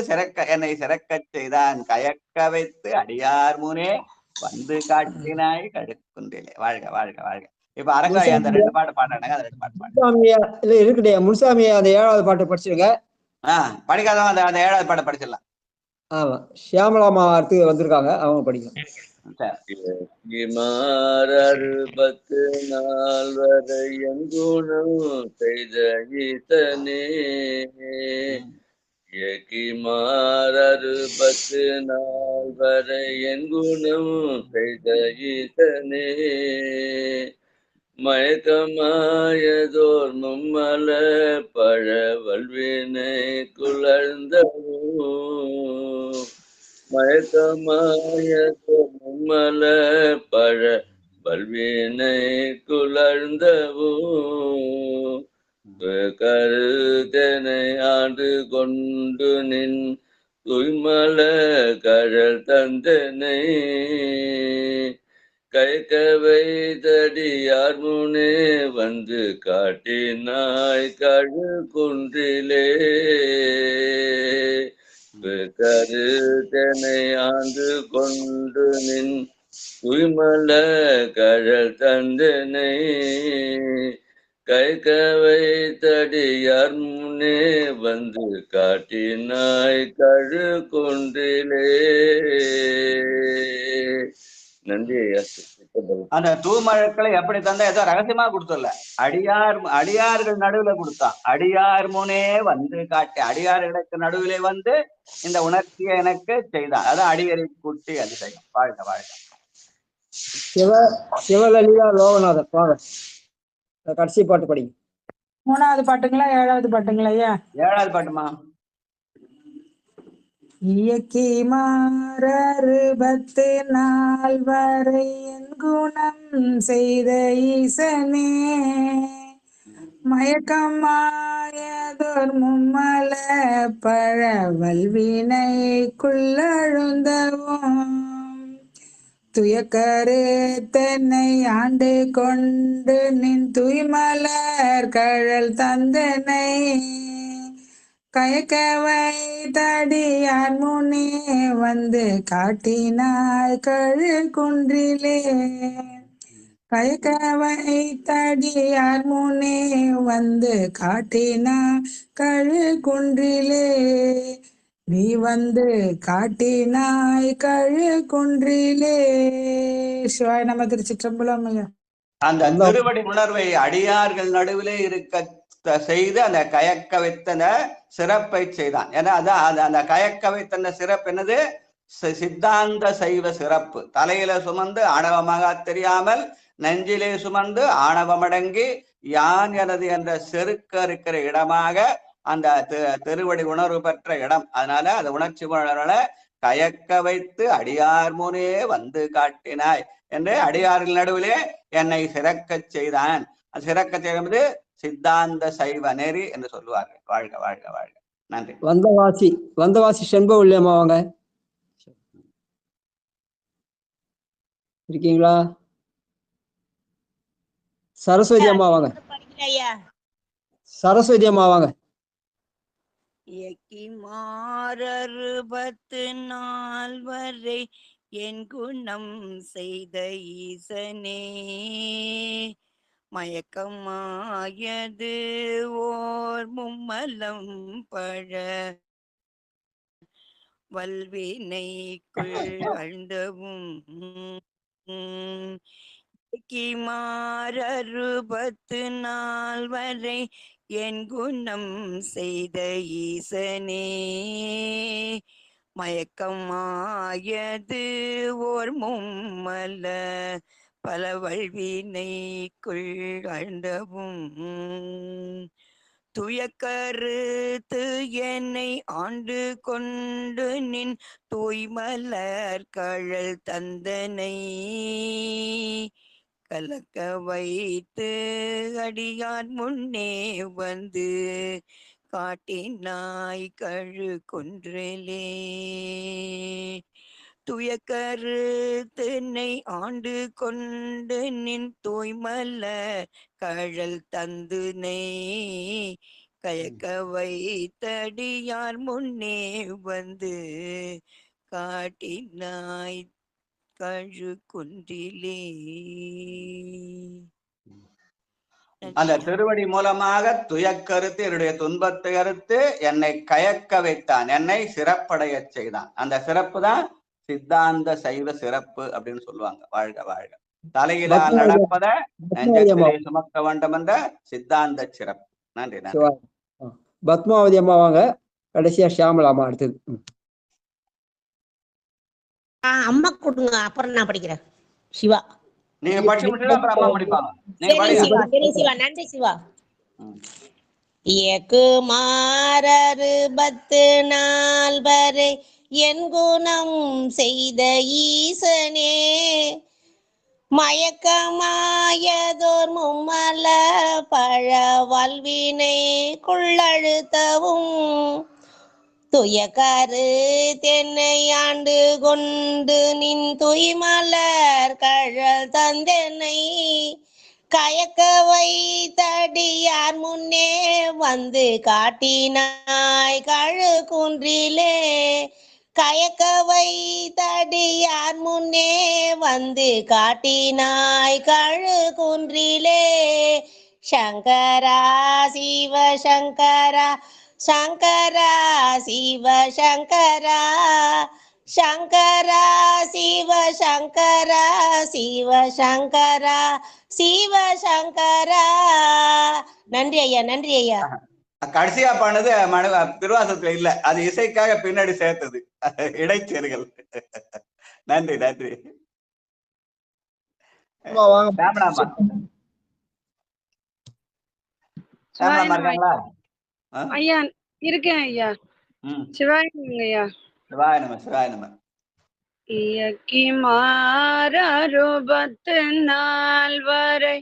என்னை சிறக்க செய்தான். கயக்க வைத்து அடியார் முனே வந்து காட்டினாய் கடுக்குன்றிலே. வாழ்க வாழ்க வாழ்க. இப்ப அரங்க அந்த 2 பாட்டு பாடுறாங்க. அந்த 2 பாட்டு பாடு. இருக்குடைய முனுசாமி அந்த 7வது பாட்டு படிச்சிருங்க. படிக்காதவங்க அந்த 7வது பாட்டை படிச்சிடலாம். ஆமா, சியாமலாமா அடுத்து வந்திருக்காங்க, அவங்க படிக்கலாம். 64 வரை என் குணம் செய்த ஈசனே, 64 வரை என் குணம் செய்த ஈசனே, மயக்கமாயதோர் மும்மல பழவல்வினை குளர்ந்தவும் மயக்கமாயதோர் மும்மல பழவல்வினை குளர்ந்தவும் கருத்தனை ஆண்டு கொண்டு நின் தூய்மல கழல் தந்தனை கைக்க வைத்தடியார் முனே வந்து காட்டினாய் கழுக்குன்றிலே, கருத்தனை ஆண்டு கொண்டு நின் தூய்மல கழல் தந்தனை கைக்க வைத்தடியார் முனே வந்து காட்டினாய் கழுக்குன்றிலே. நன்றி ஐயா. அந்த தூமழக்களை எப்படி தந்தா ஏதோ ரகசியமா கொடுத்தல, அடியார்கள் நடுவுல கொடுத்தான். அடியார் முனே வந்து காட்டி, அடியார்களுக்கு நடுவிலே வந்து இந்த உணர்ச்சியை எனக்கு செய்தான். அதான் அடியரை கூட்டி அதிசயம். வாழ்க வாழ்க. சிவலலிதா லோகநாதன் வாங்க, கடைசி பாட்டு படிங்க. 3வது பாட்டுங்களா 7வது பாட்டுங்களா ஐயா? 7வது பாட்டுமா. இயக்கிமார் 64 வரை என் குணம் செய்த ஈசனே, மயக்கமாயதோர் மும்மல பழவல்வினைக்குள்ளழுந்தவும் துயக்கருத்தனை ஆண்டு கொண்டு நின் தூய்மலர் கழல் தந்தனை கயக்க வைத்தடியார் முனே வந்து காட்டினாய் கழுக்குன்றிலே, கயக்க வைத்தடியார் முனே வந்து காட்டினாய் கழுக்குன்றிலே, நீ வந்து காட்டினாய் கழுக்குன்றிலே. சிவாய நம. திருச்சிற்றம்பலம் ஐயா. அந்த திருவடி உணர்வை அடியார்கள் நடுவிலே இருக்க செய்து அந்த கயக்க வைத்தன சிறப்பை செய்தான். ஏன்னா அதான் அந்த கயக்க வைத்தன சிறப்பு என்னது? சித்தாந்த சைவ சிறப்பு. தலையில சுமந்து ஆணவமாக தெரியாமல் நெஞ்சிலே சுமந்து ஆணவமடங்கி யான் எனது என்ற செருக்க இருக்கிற இடமாக அந்த திருவடி உணர்வு பெற்ற இடம். அதனால அந்த உணர்ச்சி உணர்வுல கயக்க வைத்து அடியார் முனே வந்து காட்டினாய் என்று அடியார்கள் நடுவிலே என்னை சிறக்க செய்தான். சிறக்க செய்வது சித்தாந்த சைவ நெறி என்று சொல்லுவார்கள். வாழ்க வாழ்க வாழ்க. நன்றி. வந்தவாசி செண்பவல்லியம்மா வாங்க, இருக்கீங்களா? சரஸ்வதி அம்மா வாங்க. சரஸ்வதி அம்மா வாங்க. இயக்கிமாறறுபத்து நாள் வரை என் குணம் செய்த ஈசனே மயக்கமாயது ஓர் மும்மலம் பழ வல்வினைக்குள் அழுந்தவும் மாறறுபத்து நாள் வரை என் குணம் செய்த ஈசனே மயக்கமாயது ஓர் மும்மல பல வல்வினைக்குள் அழுந்தவும் துயக்கருத்து என்னை ஆண்டு கொண்டு நின் தூய்மலர் கழல் தந்தனை கலக்க வைத்து அடியார் முன்னே வந்து காட்டினாய் கழு கொன்றிலே துயக்கருத்தினை ஆண்டு கொண்டு நின் தூய்மல கழல் தந்துனை கயக்க வைத்தடியார் முன்னே வந்து காட்டினாய் கழு குன்றிலே. அந்த திருவடி மூலமாக துயக்கருத்து என்னுடைய துன்பத்தை அறுத்து என்னை கயக்க வைத்தான், என்னை சிறப்படைய செய்தான். அந்த சிறப்பு தான் சித்தாந்த சைவ சிறப்பு அப்படின்னு சொல்லுவாங்க. வாழ்க வாழ்க. தலையிலால் நடப்பத நெஞ்சத்திலே சுமக்க வேண்டும் என்ற சித்தாந்த சிறப்பு. நன்றி நன்றி. பத்மாவதி அம்மா வாங்க, கடைசியா ஷியாமலா அம்மா அடுத்தது. அம்மா கொடுங்க, அப்புறம் நான் படிக்கிறேன். சிவா நீங்க படிச்சு முடிச்சா அப்புறம் அம்மா படிப்பாங்க. சிவா நன்றி சிவா. இயக்குமாறறுபத்து நாள் வரை என் குணம் செய்த ஈசனே மயக்கமாயதோர் மும்மல பழ வல்வினை குள்ளழுத்தவும் துயக்கரு தென்னை ஆண்டு கொண்டு நின் துய்மலர் கழல் தந்தென்னை கயக்க வைத்தடியார் முன்னே வந்து காட்டினாய் கழு குன்றிலே கயக்க வைத்தடியார் முன்னே வந்து காட்டினாய் கழு குன்றிலே சங்கரா சிவ சங்கரா சங்கரா சிவ சங்கரா சங்கரா சிவ சங்கரா சிவ சங்கரா சிவ சங்கரா. நன்றி ஐயா, நன்றி ஐயா. கடைசியா பண்ணது திருவாசத்துல இல்ல, அது இசைக்காக பின்னாடி சேர்த்தது இடைச்சேர்கள். நன்றி நன்றி. ஐயா இருக்கேன் ஐயா. சிவாயங்க ஐயா. சிவாய நம சிவாய நம. இயக்கிமாறறுபத்து நாள் வரை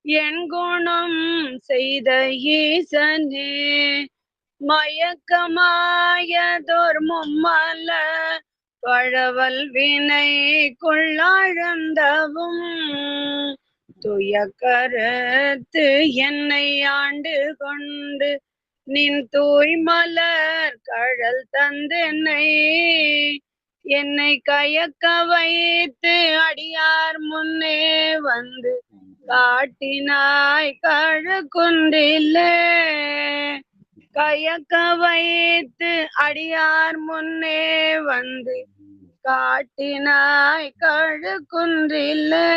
என் குணம் செய்த ஈசனே மயக்கமாயதோர் மும்மல பழவல் வினை கொள்ளாழ்ந்தவும் துயக்கருத்து என்னை ஆண்டு கொண்டு நின் தூய்மலர் கழல் தந்தென்னை என்னை கயக்க வைத்து அடியார் முன்னே வந்து காட்டினாய் கழு குன்றிலே கயக்க வைத்து அடியார் முன்னே வந்து காட்டினாய் கழு குன்றிலே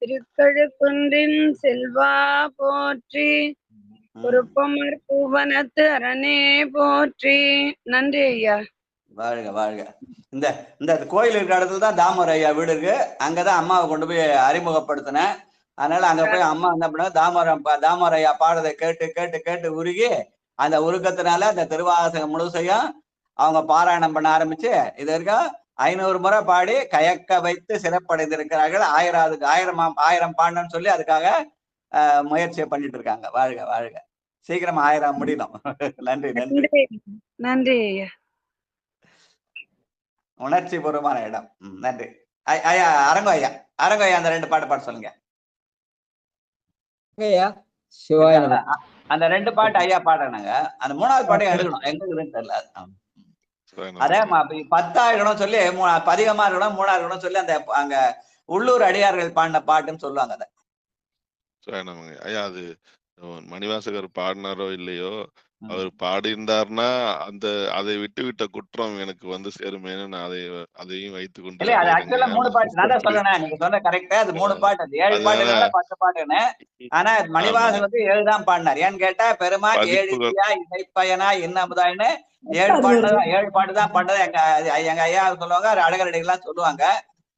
திருக்கழு குன்றின் செல்வா போற்றி பொறுப்பமர் பூவனத்து அரணே போற்றி. நன்றி ஐயா. வாழ்க வாழ்க. இந்த இந்த கோயில் இருக்கிற இடத்துல தான் தாமர் ஐயா வீடு இருக்கு. அங்கதான் அம்மாவை கொண்டு போய் அறிமுகப்படுத்தினேன். அதனால அங்க போய் அம்மா என்ன பண்ண, தாமர் ஐயா பாடுறதை கேட்டு கேட்டு கேட்டு உருகி அந்த உருக்கத்தினால அந்த திருவாசகம் முழுசையும் அவங்க பாராயணம் பண்ண ஆரம்பிச்சு இது வரைக்கும் 500 முறை பாடி கயக்க வைத்து சிறப்படைந்திருக்கிறார்கள். 1000 பாடணும்னு சொல்லி அதுக்காக முயற்சியை பண்ணிட்டு இருக்காங்க. வாழ்க வாழ்க. சீக்கிரம் 1000 முடியணும். நன்றி நன்றி நன்றி. உணர்ச்சி பூர்வமான இடம். நன்றி ஐயா. அரங்கோ ஐயா, அரங்கோ ஐயா அந்த 2 பாட்டு பாட சொல்லுங்க. அந்த 2 பாட்டு ஐயா பாடுறாங்க. அந்த 3வது பாட்டையும் எடுக்கணும். எங்க இருக்குதுன்னு தெரியல. அதே 10 இருக்கணும் சொல்லி பதிகமா இருக்கணும், 3 இருக்கணும் சொல்லி அந்த அங்க உள்ளூர் அடியார்கள் பாடின பாட்டுன்னு சொல்லுவாங்க அதை. ஐயா அது மணிவாசகர் பாடினாரோ இல்லையோ, அவர் பாடியிருந்தாருன்னா அதை விட்ட குற்றம் எனக்கு வந்து சேருமேன்னு நான் அதையும் வைத்துக் கொண்டு இல்ல அது ஆக்சுவலா 3 பாட்டு நான் தான் சொல்றேன். நீங்க சொன்ன கரெக்டா அது 3 பாட்டு. அது 7 பாட்டுனால 10 பாட்டுன்னு. ஆனா மணிவாசகர் வந்து 7 தான் பாடினார். ஏன்னு கேட்டா பெருமான் 7 இசையா இசைப்பயனா இன்னமுதான்னு 7 பாட்டு தான் பாடுறது எங்க ஐயா சொல்லுவாங்க, அழகரடிகள்லாம் சொல்லுவாங்க.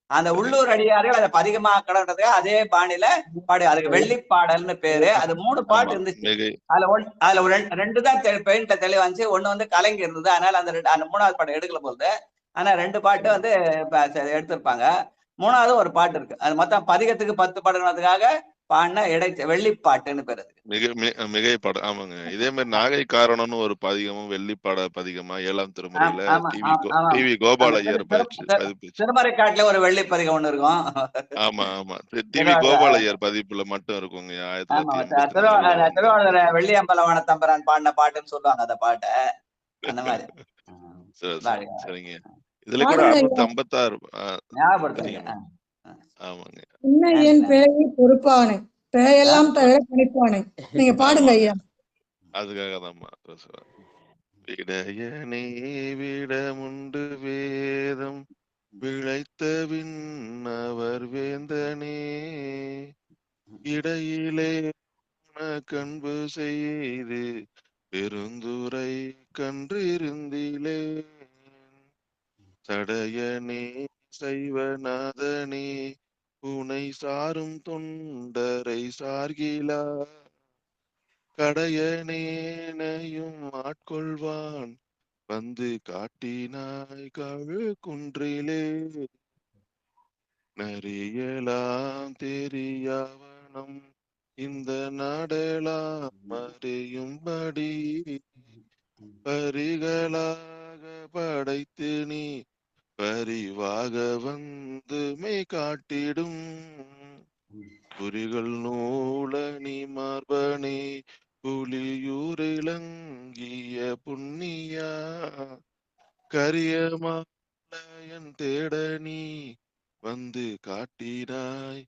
அந்த உள்ளூர் அடியார்கள் அதை பதிகமாக்கணுன்றது அதே பாணியில பாடு. அதுக்கு வெள்ளிப்பாடல்னு பேரு. அது 3 பாட்டு இருந்துச்சு. அதுல ஒரு 2 தான் பெயிண்ட்ல தெளிவா இருந்துச்சு. ஒண்ணு வந்து கலங்கி இருந்தது. அதனால அந்த 3வது பாட்டு எடுக்கல போகுது. ஆனா 2 பாட்டு வந்து எடுத்திருப்பாங்க. 3வது ஒரு பாட்டு இருக்கு. அது மொத்தம் பதிகத்துக்கு 10 பாடுறதுக்காக பாடின வெள்ளிப்பாட்டுன்னு பேரு. மிகை பாடம். ஆமாங்க. இதே மாதிரி நாகை காரணம்னு ஒரு பதிகமும் வெள்ளிப்பாட பதிகமா 7ஆம் திருமுறையில டிவி கோபால ஐயர் திருமறைக்காட்டுல ஒரு வெள்ளி பதிகம் ஒண்ணு இருக்கும். ஆமா ஆமா, டிவி கோபால ஐயர் பதிப்புல மட்டும் இருக்குங்க. திருவாரூர் வெள்ளியம்பலவான தம்பரான் பாடின பாட்டுன்னு சொல்லுவாங்க அந்த பாட்டை. அந்த மாதிரி சரிங்க. இதுல கூட 656 ஆமாங்க. என் பேயை பொறுப்பானே பேயெல்லாம் பணிப்பானே. நீங்க பாடுங்க ஐயா. அதுக்காக தான் விடையனே விடமுண்டு வேதம் விளைத்த விண்ணவர் வேந்தனே இடையிலே கண்பு செய்து பெருந்துரை கன்றிருந்திலே சடையனே சைவநாதனே உனை சாரும் தொண்டரை சார்கிலா கடையனேனையும் ஆட்கொள்வான் வந்து காட்டினாய் கழு குன்றிலே நரியலாம் தெரியாவனம் இந்த நாடெல்லாம் அறியும்படி பரிகளாக படைத்து நீ பரிவாக வந்து மெய் காட்டிடும் புரிகள் நூலணி மார்பனே புலியூரிலங்கிய புண்ணியா கரியமாலயன் தேடனி வந்து காட்டினாய்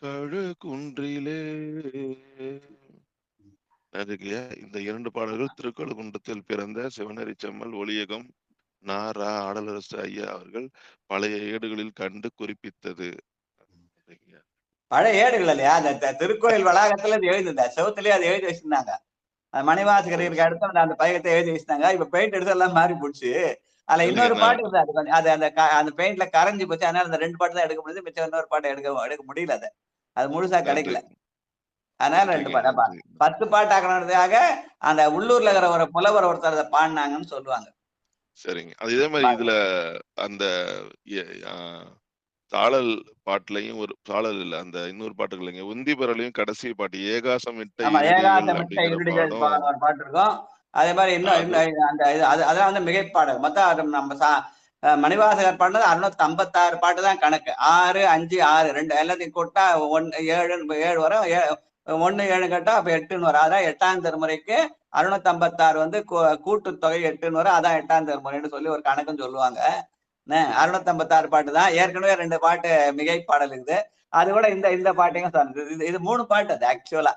கழு குன்றிலே. அதுக்கு இந்த 2 பாடல்கள் திருக்கழுகுன்றத்தில் பிறந்த சிவனரி செம்மல் ஒளியகம் நாரா ஆடலரசு ஐயா அவர்கள் பழைய ஏடுகளில் கண்டு குறிப்பித்தது. பழைய ஏடுகள் இல்லையா, அந்த திருக்கோயில் வளாகத்துல அது எழுதிருந்தா செவத்துலயே அது எழுதி வச்சிருந்தாங்க. மணிவாசகருக்கு அடுத்து அந்த பதிகத்தை எழுதி வச்சிருந்தாங்க. இப்ப பெயிண்ட் எடுத்து எல்லாம் மாறி போச்சு. அதுல இன்னொரு பாட்டு இருந்தது. அது அந்த பெயிண்ட்ல கரைஞ்சி போச்சு. அதனால அந்த 2 பாட்டு தான் எடுக்க முடியுது. மிச்சம் இன்னொரு பாட்டு எடுக்க முடியல. அது முழுசா கிடைக்கல. அதனால 2 பாட்டு 10 பாட்டு ஆக்கணுன்றதுக்காக அந்த உள்ளூர்ல இருக்கிற ஒரு புலவர் ஒருத்தர் அதை பாடினாங்கன்னு சொல்லுவாங்க. சரிங்க. அது இதே மாதிரி இதுல அந்த தாளல் பாட்டுலயும் ஒரு தாளல் இல்ல, அந்த இன்னொரு பாட்டுகள்ங்க உந்தி பரலையும் கடைசி பாட்டு ஏகாசம் இட்ட ஒரு பாட்டு இருக்கும். அதே மாதிரி இன்னும் அந்த அதெல்லாம் வந்து மிகைப்பாடல். மொத்தம் நம்ம மணிவாசகர் பாடினது 656 பாட்டு தான் கணக்கு. 6, 5, 6 2 எல்லாத்தையும் கூட்டா 7 வரும். 1, 7 கேட்டா அப்ப 8ன்னு வரும். அதான் 8ஆம் திருமுறைக்கு 656 வந்து கூட்டுத்தொகை 8ன்னு வரும். அதான் 8ஆம் திருமுறைன்னு சொல்லி ஒரு கணக்குன்னு சொல்லுவாங்க. 656 பாட்டு தான். ஏற்கனவே 2 பாட்டு மிகை பாடல் இருக்குது. அது கூட இந்த பாட்டையும் சொன்னது. இது 3 பாட்டு. அது ஆக்சுவலா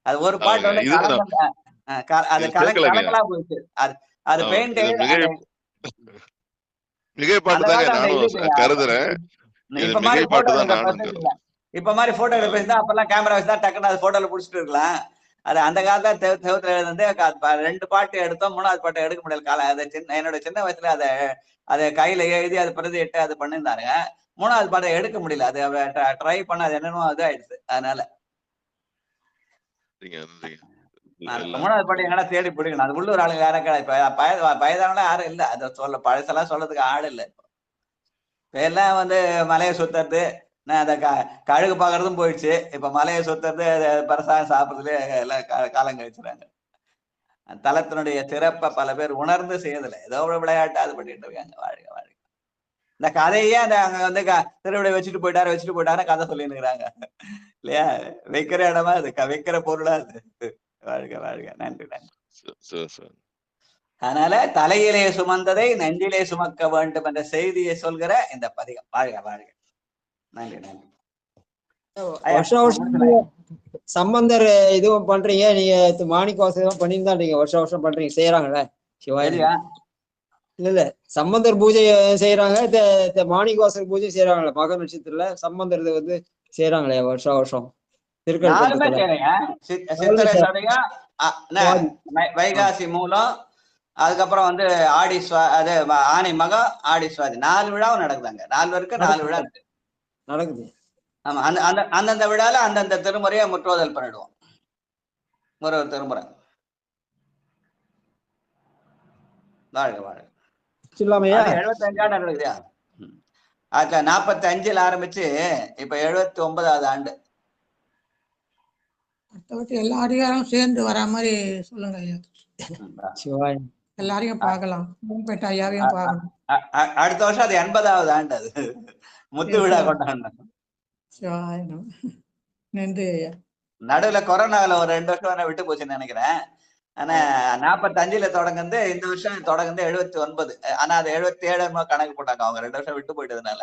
அது ஒரு பாட்டு வந்து அது கலக்கலா போயிடுச்சு. அது பெயிண்ட் மிகை பாட்டு தாங்க நானும் கருதுறேன். இப்ப மாதிரி போட்டோ எடுப்பா அப்பெல்லாம் கேமரா வச்சுதான் டக்குன்னு அது போட்டோல புடிச்சிட்டு இருக்கலாம். அது அந்த காலத்துல செவத்துல வந்து 2 பாட்டு எடுத்தோம். 3வது பாட்டு எடுக்க முடியல. என்னோட சின்ன வயசுல அதை கையில எழுதி அது பிரதி இட்டு அது பண்ணிருந்தாருங்க. 3வது பாட்டை எடுக்க முடியல. அது ட்ரை பண்ண அது என்னமோ அது ஆயிடுச்சு. அதனால 3வது பாட்டு எங்கன்னா தேடி பிடிக்கணும். அது உள்ளூர் ஆளுங்க யாரும் இப்ப வயதானவங்க யாரும் இல்ல. அதை பழசெல்லாம் சொல்றதுக்கு ஆள் இல்லை. இப்ப எல்லாம் வந்து மலையை சுத்துறது, அந்த கழுகு பாக்குறதும் போயிடுச்சு. இப்ப மலையை சுத்துறது பிரசாதம் சாப்பிடுறதுல எல்லாம் காலம் கழிச்சுறாங்க. தலத்தினுடைய சிறப்பை பல பேர் உணர்ந்து செய்யறதில்லை. ஏதோ ஒரு விளையாட்டு அது பண்ணிட்டு இருக்காங்க. வாழ்க வாழ்க. இந்த கதையே அந்த அங்க வந்து திருவிடை வச்சுட்டு போயிட்டாரு கதை சொல்லிட்டு இருக்கிறாங்க இல்லையா? வைக்கிற இடமா அது வைக்கிற பொருளா அது வாழ்க வாழ்க. நன்றி நன்றி. சிவசிவன். அதனால தலையிலே சுமந்ததை நெஞ்சிலே சுமக்க வேண்டும் என்ற செய்தியை சொல்கிற இந்த பதிகம். வாழ்க வாழ்க. நன்றி நன்றி. வருஷம் வருஷம் சம்பந்தர் இதுவும் பண்றீங்க, நீங்க மாணிக்கவாசகம் பண்ணிட்டு தான் நீங்க வருஷம் வருஷம் பண்றீங்க, செய்யறாங்கல்ல சிவாய. இல்ல இல்ல சம்பந்தர் பூஜை செய்யறாங்க, மாணிக்கவாசகர் பூஜை செய்யறாங்கல்ல மக நட்சத்திரத்துல. சம்பந்தர் வந்து செய்யறாங்களே வருஷம் வருஷம் வைகாசி மூலம், அதுக்கப்புறம் வந்து ஆடி அது ஆணி மகம், ஆடி சுவாதி 4 விழாவும் நடக்குதாங்க. 4 பேருக்கு 4 விழா நடக்குது. ஆமா, அந்தந்த விழால அந்தந்த திருமுறையை முற்றுவதல் பண்ணிடுவோம். ஒரு திருமுறை. வாழ்க வாழ்க. 75 நடக்குதுயா. 45 ஆரம்பிச்சு இப்ப 79வது ஆண்டு. எல்லா அதிகாரம் சேர்ந்து வர மாதிரி சொல்லுங்க ஐயா. எல்லாரையும் பார்க்கலாம், ஐயாவையும் பார்க்கலாம். அடுத்த வருஷம் அது 80வது ஆண்டு, அது முத்து விழா கொண்டாடணும். நன்றி ஐயா. நடுவுல கொரோனால ஒரு 2 வருஷம் விட்டு போச்சுன்னு நினைக்கிறேன். ஆனா 45ல தொடங்குது, இந்த வருஷம் தொடங்குது 79. ஆனா அது 77 கணக்கு போட்டாங்க அவங்க 2 வருஷம் விட்டு போயிட்டதுனால,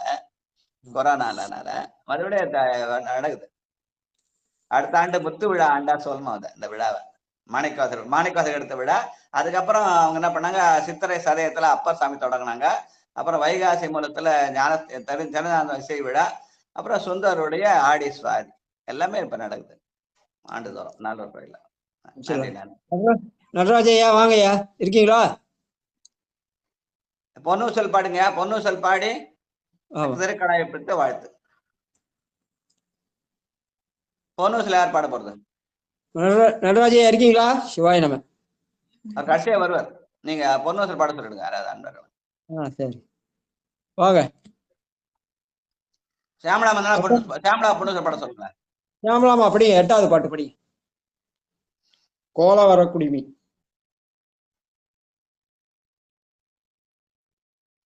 கொரோனாலனால. மறுபடியும் நடக்குது. அடுத்த ஆண்டு முத்து விழா ஆண்டா சொல்லணும் அதை, இந்த விழாவை. மாணிக்கவாசகர் எடுத்த விழா. அதுக்கப்புறம் அவங்க என்ன பண்ணாங்க, சித்திரை சதயத்துல அப்பர் சாமி தொடங்கினாங்க. அப்புறம் வைகாசி மூலத்துல ஜனநாதன் இசை விழா. அப்புறம் சுந்தருடைய ஆடி சுவாதி. எல்லாமே இப்ப நடக்குது ஆண்டுதோறும் 4 கோயில. நடராஜையா வாங்கய்யா, இருக்கீங்களா? பொன்னூசல் பாடுங்க. பொன்னூசல் பாடி திருக்கடாயை பிடித்து வாழ்த்து. பொன்னூசல் யார் பாட போறது? நடராஜையா இருக்கீங்களா? சிவாய நம. கடைசியா வருவார். நீங்க பொன்னூசல் பாட சொல்லிடுங்க யாராவது அன்பர். சரி வாங்க. சியாமலா பொன்னூசல் பாட சொல்லுங்க. சியாமலாமா அப்படி 8வது பாட்டு படி. கோல வர குடிமி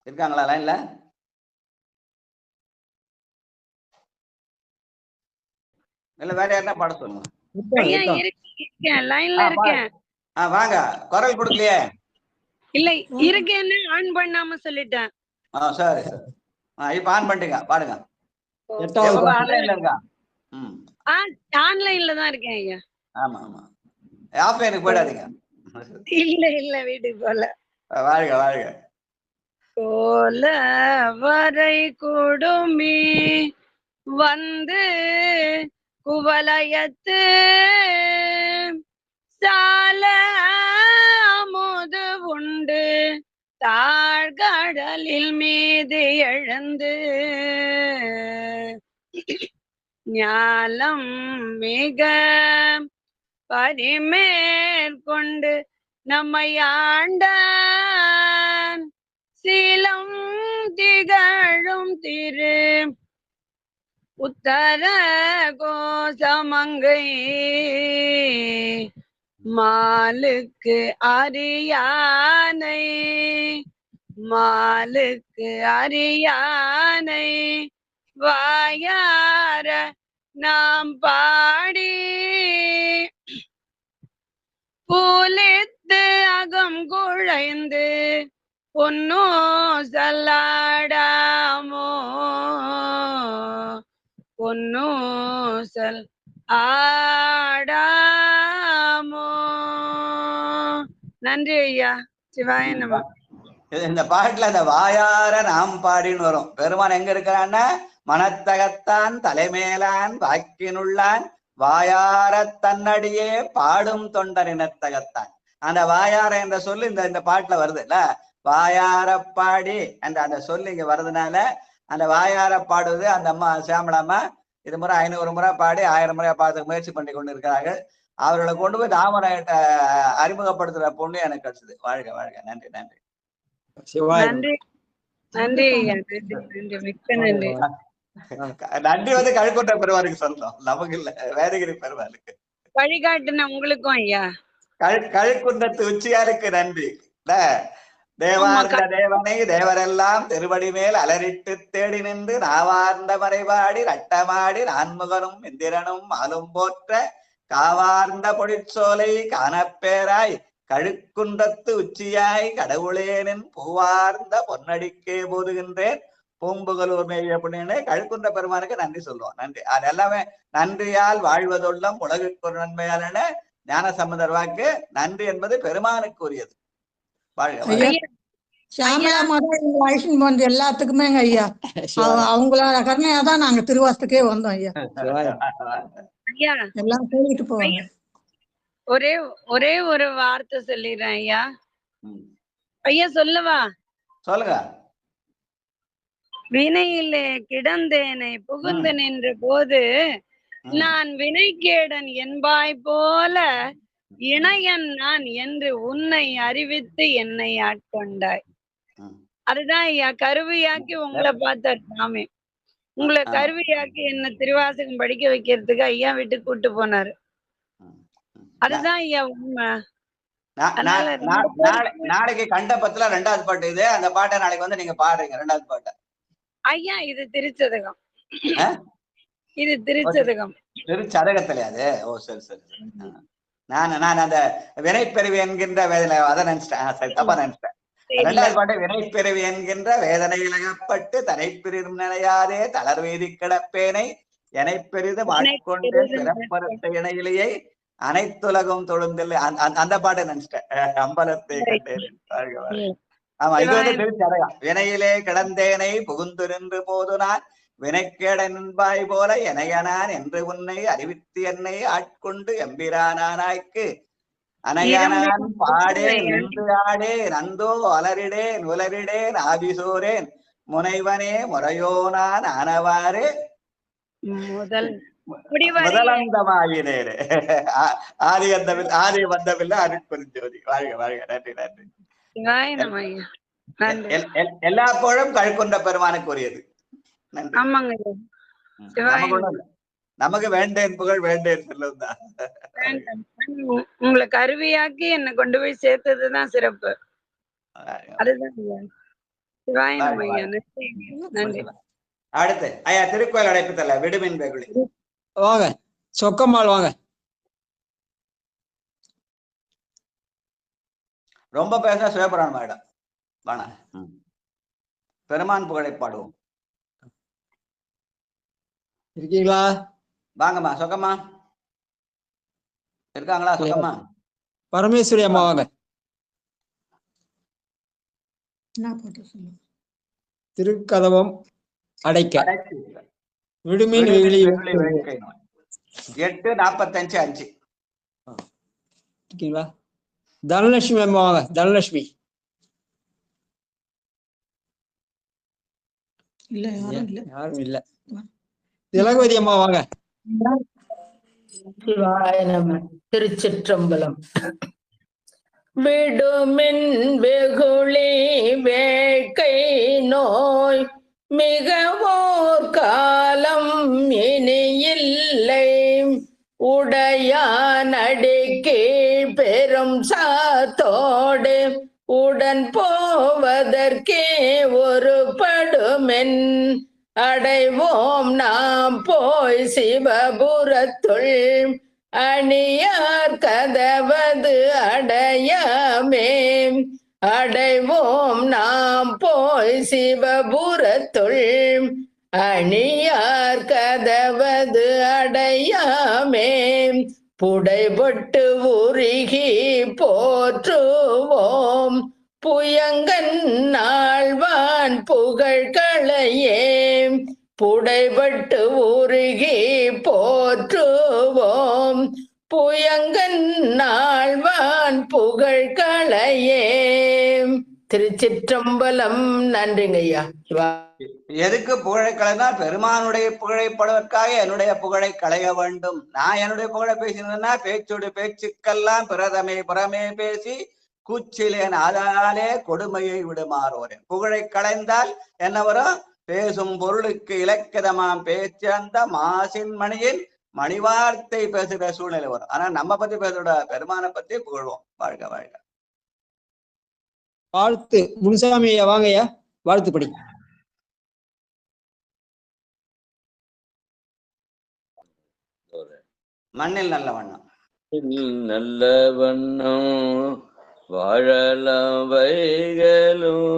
இருக்காங்களா லைன்ல? இல்ல வேற யாருன்னா பாட சொல்லுங்க. வாங்க. குரல் கொடுக்கலையே. இல்ல இருக்கேன்னு ஆன் பண்ணாம சொல்லிட்டேன். சரி சரி. இப்ப ஆன் பண்ணிட்டீங்க, பாடுங்க. ஆன்லைன்ல இருக்கா? ஆன்லைன்ல தான் இருக்கேன் ஐயா. ஆமா ஆமா, ஆஃப்லைனுக்கு போயிடாதீங்க. இல்ல வீட்டுக்கு போல. வாழ்க வாழ்க. கோல வரை குடுமி வந்து குவலயத்து சால அமுது உண்டு தாழ்கடலில் மீது எழுந்து ஞாலம் மிக பரிமேற்கொண்டு நம்மை ஆண்டான் சீலம் திகழும் திரு உத்தர கோசமங்கை மாலுக்கு அரியானை மாலுக்கு அரியானை வாயார நாம் பாடி பூலித்து அகம் குழைந்து பொன்னோ சல்லாடாமோ பொன்னூசல் ஆடாமோ. நன்றி ஐயா. சிவாய நம. இந்த பாட்டுல அந்த வாயார நாம் பாடின்னு வரும். பெருமான் எங்க இருக்கிறான்னா, மனத்தகத்தான் தலைமேலான் வாக்கினுள்ளான் வாயார தன்னடியே பாடும் தொண்டரினத்தகத்தான். அந்த வாயார என்ற சொல்லு இந்த பாட்டுல வருது இல்ல. வாயார பாடி அந்த சொல்லு இங்க வருதுனால அந்த வாயார பாடுவது அந்த அம்மா சியாமலாமா இது முறை 500 முறை பாடி 1000 முறை பாடுறதுக்கு முயற்சி பண்ணி கொண்டு இருக்கிறார்கள். அவர்களை கொண்டு போய் தாமரையிட்ட அறிமுகப்படுத்துற பொண்ணு எனக்கு கிடைச்சது. வாழ்க வாழ்க. நன்றி நன்றி. நன்றி நன்றி நன்றி, மிக்க நன்றி. நன்றி வந்து கழுக்குன்ற பெருமாளுக்கு சொல்லணும், நமக்கு இல்ல, வேதகிரி பெருமாளுக்கு. வழிகாட்டுன உங்களுக்கும் ஐயா. கழுக்குன்றத்து உச்சியாருக்கு நன்றி. தேவார்ந்த தேவனை தேவரெல்லாம் திருவடி மேல் அலறிட்டு தேடி நின்று நாவார்ந்த மறைபாடி ரட்டமாடி நான்முகனும் இந்திரனும் அலும் போற்ற காவார்ந்த பொடிச்சோலை காணப்பேராய் கழுக்குன்றத்து உச்சியாய் கடவுளேனின் பூவார்ந்த பொன்னடிக்கே போதுகின்றேன் பூம்புகலூர் மேய புண்ணியனே. கழுக்குன்ற பெருமானுக்கு நன்றி சொல்லுவோம். நன்றி. அது எல்லாமே நன்றியால் வாழ்வதொல்லம் உலகுக்கு ஒரு நன்மையால் ஞான சம்பந்தர் வாக்கு. நன்றி என்பது பெருமானுக்கு உரியது. வாழ்க. ஷியாமலா மாதா எங்களை அழைச்சிட்டு போனது எல்லாத்துக்குமேங்க ஐயா. அவங்களோட கருணையாதான் நாங்க திருவாசத்துக்கே வந்தோம் ஐயா. ஐயா எல்லாம் சொல்லிட்டு போவாங்க. ஒரே ஒரு வார்த்தை சொல்லிடுறேன் ஐயா. ஐயா சொல்லவா? சொல்லுங்க. வினையிலே கிடந்தேனை புகுந்து நின்ற போது நான் வினைக்கேடன் என்பாய் போல இணையன் நான் என்று உன்னை அறிவித்து என்னை ஆட்கொண்டாய். அதுதான் ஐயா கருவியாக்கி உங்களை பார்த்தார் சாமி. உங்களை கருவியாக்கி என்ன திருவாசகம் படிக்க வைக்கிறதுக்கு ஐயா வீட்டு கூட்டு போனாரு. அதுதான் ஐயா உண்மை. நாளைக்கு கண்டபத்துல 2வது பாட்டு இது. அந்த பாட்டை நாளைக்கு வந்து நீங்க பாடுறீங்க 2வது பாட்டை. ஐயா இது திருச்சதகம். இது திருச்சதகம். திருச்சதகத்திலே அது. ஓ சரி சரி. நான் அந்த வினைப்பெருவி என்கின்ற வேதனை அதை நினைச்சிட்டேன். தப்பா நினைச்சிட்டேன். 2வது பாட்டு வினைப்பெருவி என்கின்ற வேதனையில் அகப்பட்டு தனைப்பிரிதும் நினையாதே தளர்வீதி கிடப்பேனை எனைப்பெரிதும் ஆட்கொண்டு பிறப்பறுத்த இணையிலேயே அனைத்துலகம் தொழுந்தில்லை. அந்த பாட்டை நினைச்சிட்டேன். அம்பலத்தை கண்டேன். ஆமா, இது வந்து திருச்சதகம். வினையிலே கிடந்தேனை புகுந்து நின்று போது நான் வினைக்கேடன்பாய் போல எனையனான் என்று உன்னை அறிவித்து என்னை ஆட்கொண்டு எம்பிரானாய்க்கு அனையனான் பாடேன் நின்று ஆடேன் நந்தோ அலரிடேன் உலரிடேன் ஆபிசோரேன் முனைவனே முறையோ நான் ஆனவாறு முதலந்தமாயினேன் ஆதி வந்தவில்லை அருட்பெருஞ்சோதி. வாழ்க வாழ்க. நன்றி நன்றி. எல்லா புகழும் கழுக்குன்ற பெருமானுக்கு உரியது. நமக்கு வேண்டேன் புகழ் வேண்டேன் சொல்லுதான். உங்களை கருவியாக்கி என்ன கொண்டு போய் சேர்த்ததுதான் சிறப்பு. அதுதான். அடுத்து ஐயா திருக்கோயில் அடைப்பு தல விடுமின் வெகுளி வாங்க. சொக்கம்மாள் வாங்க. ரொம்ப பேச சிவபுராணம் ஆயிடும். வாங்க பெருமான் புகழை பாடுவோம். இருக்கீங்களா? வாங்கம்மா. சொக்கம்மா இருக்காங்களா? சொக்கம்மா பரமேஸ்வரி அம்மா வாங்க. திருக்கதவம் அடைக்க விடுமீன் வெகுளி 8:45 இருக்கீங்களா? தனலட்சுமி அம்மா வாங்க. தனலட்சுமி யாரும் இல்ல. திலகவதி அம்மா வாங்க. திருச்சிற்றம்பலம். விடுமின் வெகுளி வேட்கை நோய் மிகவோர் காலம் இனி இல்லை உடையான் அடிக்கே பெரும் சாத்தோடு உடன் போவதற்கே ஒரு படுமென் அடைவோம் நாம் போய் சிவபுரத்துள் அணியார் கதவது அடையாமே அடைவோம் நாம் போய் சிவபுரத்துள் அணியார் கதவது அடையாமே புடைபட்டு உருகி போற்றுவோம் புயங்கன் நாள்வான் புகழ்களையே புடைபட்டு உருகி போற்றுவோம் புயங்கன் நாள்வான் புகழ்களையே. திருச்சிற்றம்பலம். நன்றிங்க ஐயா. எதுக்கு புகழை கலைனா பெருமானுடைய புகழைப்படுவதற்காக என்னுடைய புகழை களைய வேண்டும். நான் என்னுடைய புகழை பேசினேன்னா பேச்சோடு பேச்சுக்கெல்லாம் பிரதமே புறமே பேசி கூச்சிலேன் ஆதாலே கொடுமையை விடுமாறோரேன். புகழை களைந்தால் என்ன வரும்? பேசும் பொருளுக்கு இலக்கிதமாம் பேச்சந்த மாசின் மணியின் மணிவார்த்தை பேசுகிற சூழ்நிலை வரும். ஆனா நம்ம பத்தி பேசுற பெருமானை பத்தி புகழ்வோம். வாழ்க வாழ்க. வாழ்த்து முனுசாமி வாங்கய்யா. வாழ்த்து படி. மண்ணில் நல்ல வண்ணம். நல்ல வண்ணம் வாழலாம் வைகளும்,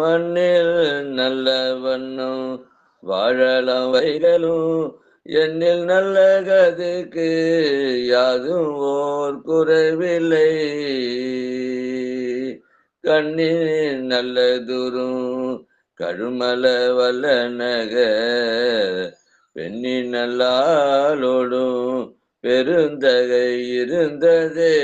மண்ணில் நல்ல வண்ணம் வாழலாம் வைகளும், என்னில் நல்ல கதிக்கு யாதும் ஓர் குறைவில்லை. கண்ணில் நல்ல தூரும் கழுமல வல்ல நகர், பெண்ணி நல்லாளோடும் பெருந்தகை இருந்ததே.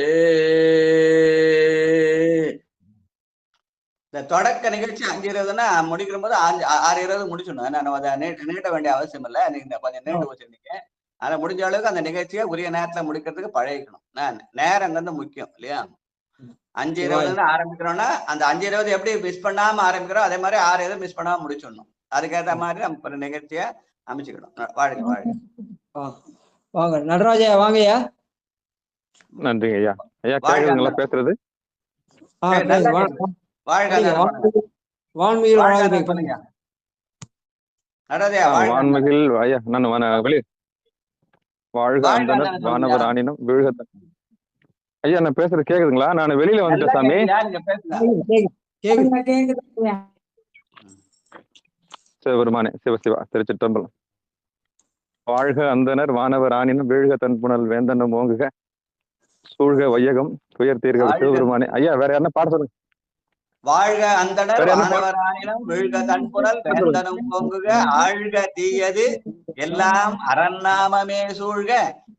இந்த தொடக்க நிகழ்ச்சி 5:20ன்னா முடிக்கிற போது 6:20 முடிச்சிடணும். நம்ம அதை நீட்ட வேண்டிய அவசியம் இல்லை. நீங்க கொஞ்சம் நீண்டு வச்சிருந்தீங்க. அதை முடிஞ்ச அளவுக்கு அந்த நிகழ்ச்சியை உரிய நேரத்துல முடிக்கிறதுக்கு பழகிக்கணும். நேரம் வந்து முக்கியம் இல்லையா? 5:20 ஆரம்பிக்கிறோம்னா அந்த 5:20 எப்படி மிஸ் பண்ணாம ஆரம்பிக்கிறோம், அதே மாதிரி 6:20 மிஸ் பண்ணாம முடிச்சிடணும். அதுக்கேற்ற மாதிரி நம்ம ஒரு நிகழ்ச்சியை அமைச்சுக்கணும். வாழ்க வாழ்க. வாங்க நடராஜா, வாங்கய்யா. நன்றிங்க ஐயா. ஐயா கேக்குதுங்களா பேசுறது? வான்மிகில் ஐயா, நான் வெளியே வாழ்க அந்தனர் வானவர் ஆனினம் வீழ்க. ஐயா நான் பேசுறது கேக்குதுங்களா? நான் வெளியில வந்துட்டேன் சாமி. சிவபெருமானே சிவசிவா திருச்சிற்றம்பலம். வாழ்க அந்தனர் வானவர் ஆனினம் வீழ்க தன்புணல் வேந்தனும் ஓங்குக, சூழ்க வையகம் துயர் தீர்க சிவபெருமானே. ஐயா வேற யாருன்னா பாட சொல்லுங்க. வாழ்க அந்தனர் வானவர் ஆனினம் வீழ்க தன்புணல் வேந்தனும் ஓங்குக, ஆழ்க தீயது எல்லாம் அரண்நாமமே சூழ்க,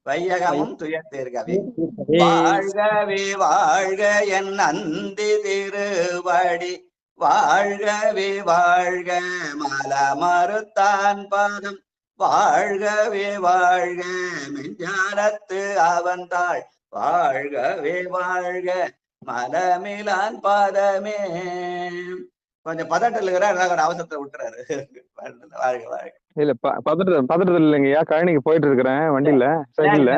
வையகமும் துயர் தீர்கவே. வாழ்கவே வாழ்க என் அந்தி திருவடி, வாழ்கவே வாழ்க மல மறுத்தான் பாதம், வாழ்கவே வாழ்க மெஞ்ஞானத்து அவன்தாள், வாழ்கவே வாழ்க மலமிலான் பாதமே. கொஞ்சம் பதட்டல் இருக்கிறார், அவசரத்தை விட்டுறாரு. வாழ்க வாழ்க. இல்ல பதட்டத்தில் இல்லைங்கய்யா, கழனிக்கு போயிட்டு இருக்கிறேன் வண்டியில, சைக்கிள்ல.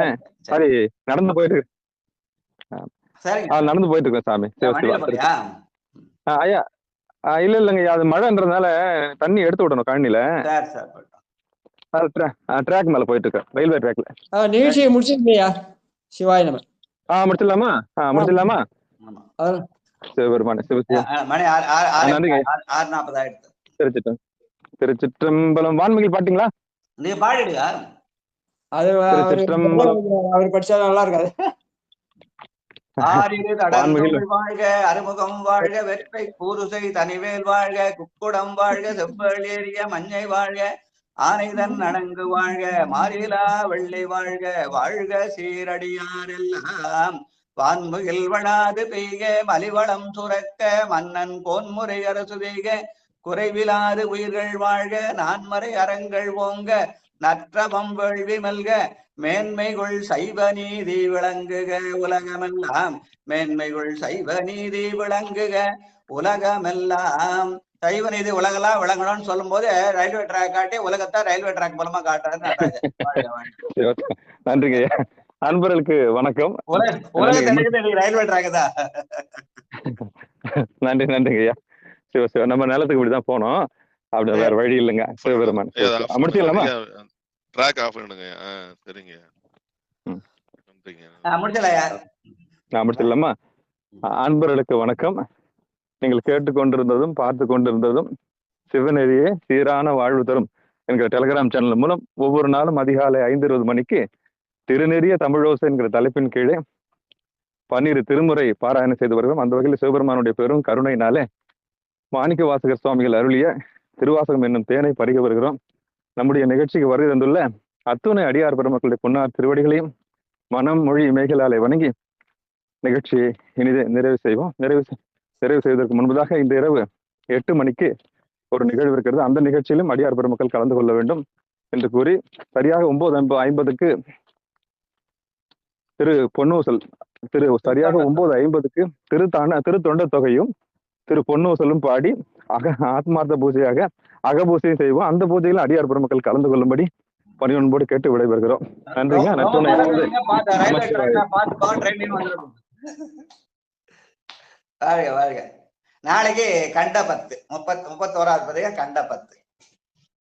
சாரி நடந்து போயிட்டு நடந்து போயிட்டு இருக்கேன் சாமி. சிவசிவா. ஐயா இல்ல இல்லைங்கய்யா, அது மழைன்றதுனால தண்ணி எடுத்து விடணும் கழனில. ட்ராக் மேல போயிட்டு இருக்கேன், ரயில்வே ட்ராக்ல. நிகழ்ச்சியை முடிச்சிருக்கீங்கய்யா. சிவாய நம. முடிச்சிடலாமா? முடிச்சிடலாமா? சிவபெருமானே சிவசிவா. திருச்சிற்றம்பலம். வான்மிகில் பாத்தீங்களா? நீ பாடிடுங்க. அது அவர் படிச்சா நல்லா இருக்காது. வாழ்க அறுமுகம் வாழ்க வெற்றை கூறுசை தனிவேல் வாழ்க, குக்குடம் வாழ்க செவ்வளேறிய மஞ்சை வாழ்க, ஆனைதன் அணங்கு வாழ்க மாறிலா வெள்ளை வாழ்க, வாழ்க சீரடியாரெல்லாம் வான்முகில் வளாது பெய்க, மலிவளம் சுரக்க மன்னன் கோன்முறை அரசு செய்க, குறைவிலாது உயிர்கள் வாழ்க நான்மறை அறங்கள் ஓங்க, நற்றவம் வேள்வி மல்க, மேன்மைகுள் சைவ நீதி விளங்குக உலகமெல்லாம், மேன்மைகுள் சைவ நீதி விளங்குக உலகமெல்லாம். சைவ நீதி உலகெல்லாம் விளங்கணும்னு சொல்லும் போது ரயில்வே ட்ராக் காட்டி உலகத்தை ரயில்வே ட்ராக் மூலமா காட்டுறது. நன்றிங்க. அன்பர்களுக்கு வணக்கம். ரயில்வே ட்ராக் தான். நன்றி நன்றிங்க ஐயா. சிவசிவா. நம்ம நிலத்துக்கு இப்படிதான் போனோம், அப்படி வேற வழி இல்லைங்க. சிவபெருமான் முடிச்சிடலாமா? ட்ராக் ஆஃப் பண்ணுங்க. சரிங்க. முடிச்சிடலாமா? அன்பர்களுக்கு வணக்கம். நீங்கள் கேட்டுக்கொண்டிருந்ததும் பார்த்து கொண்டிருந்ததும் சிவநெறியே சீரான வாழ்வு தரும் என்கிற டெலிகிராம் சேனல் மூலம் ஒவ்வொரு நாளும் அதிகாலை 5:20 மணிக்கு திருநெறிய தமிழோசை என்கிற தலைப்பின் கீழே 12 திருமுறை பாராயணம் செய்து வருகிறோம். அந்த வகையில் சிவபெருமானுடைய பெரும் கருணையினாலே மாணிக்க வாசகர் சுவாமிகள் அருளிய திருவாசகம் என்னும் தேனை பருக வருகிறோம். நம்முடைய நிகழ்ச்சிக்கு வருகை தந்துள்ள அத்துணை அடியார் பெருமக்களுடைய பொன்னார் திருவடிகளையும் மனம் மொழி இமைகளாலே வணங்கி நிகழ்ச்சியை இனிதே நிறைவு செய்வோம். நிறைவு செய்வதற்கு முன்பதாக இந்த இரவு 8 மணிக்கு ஒரு நிகழ்வு இருக்கிறது. அந்த நிகழ்ச்சியிலும் அடியார் பெருமக்கள் கலந்து கொள்ள வேண்டும் என்று கூறி சரியாக 9:50க்கு திரு பொன்னூசல் சரியாக 9:50க்கு திரு தொண்ட தொகையும் திரு பொன்னூசலும் பாடி ஆத்மார்த்த பூஜையாக அகபூஜையும் செய்வோம். அந்த பூஜையில அடியார் பெருமக்கள் கலந்து கொள்ளும்படி பணிவன்போடு கேட்டு விடைபெறுகிறோம். நன்றிங்க. நாளைக்கு கண்ட 10 31வது பதிகை கண்ட 10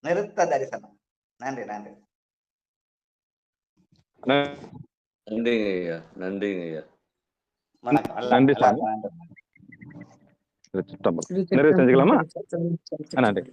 நிறுத்த தரிசனம். நன்றி நன்றி. நன்றிங்க ஐயா, நன்றிங்க ஐயா. வணக்கம். நன்றி சாமி. நிறைவு செஞ்சுக்கலாமா? நன்றி.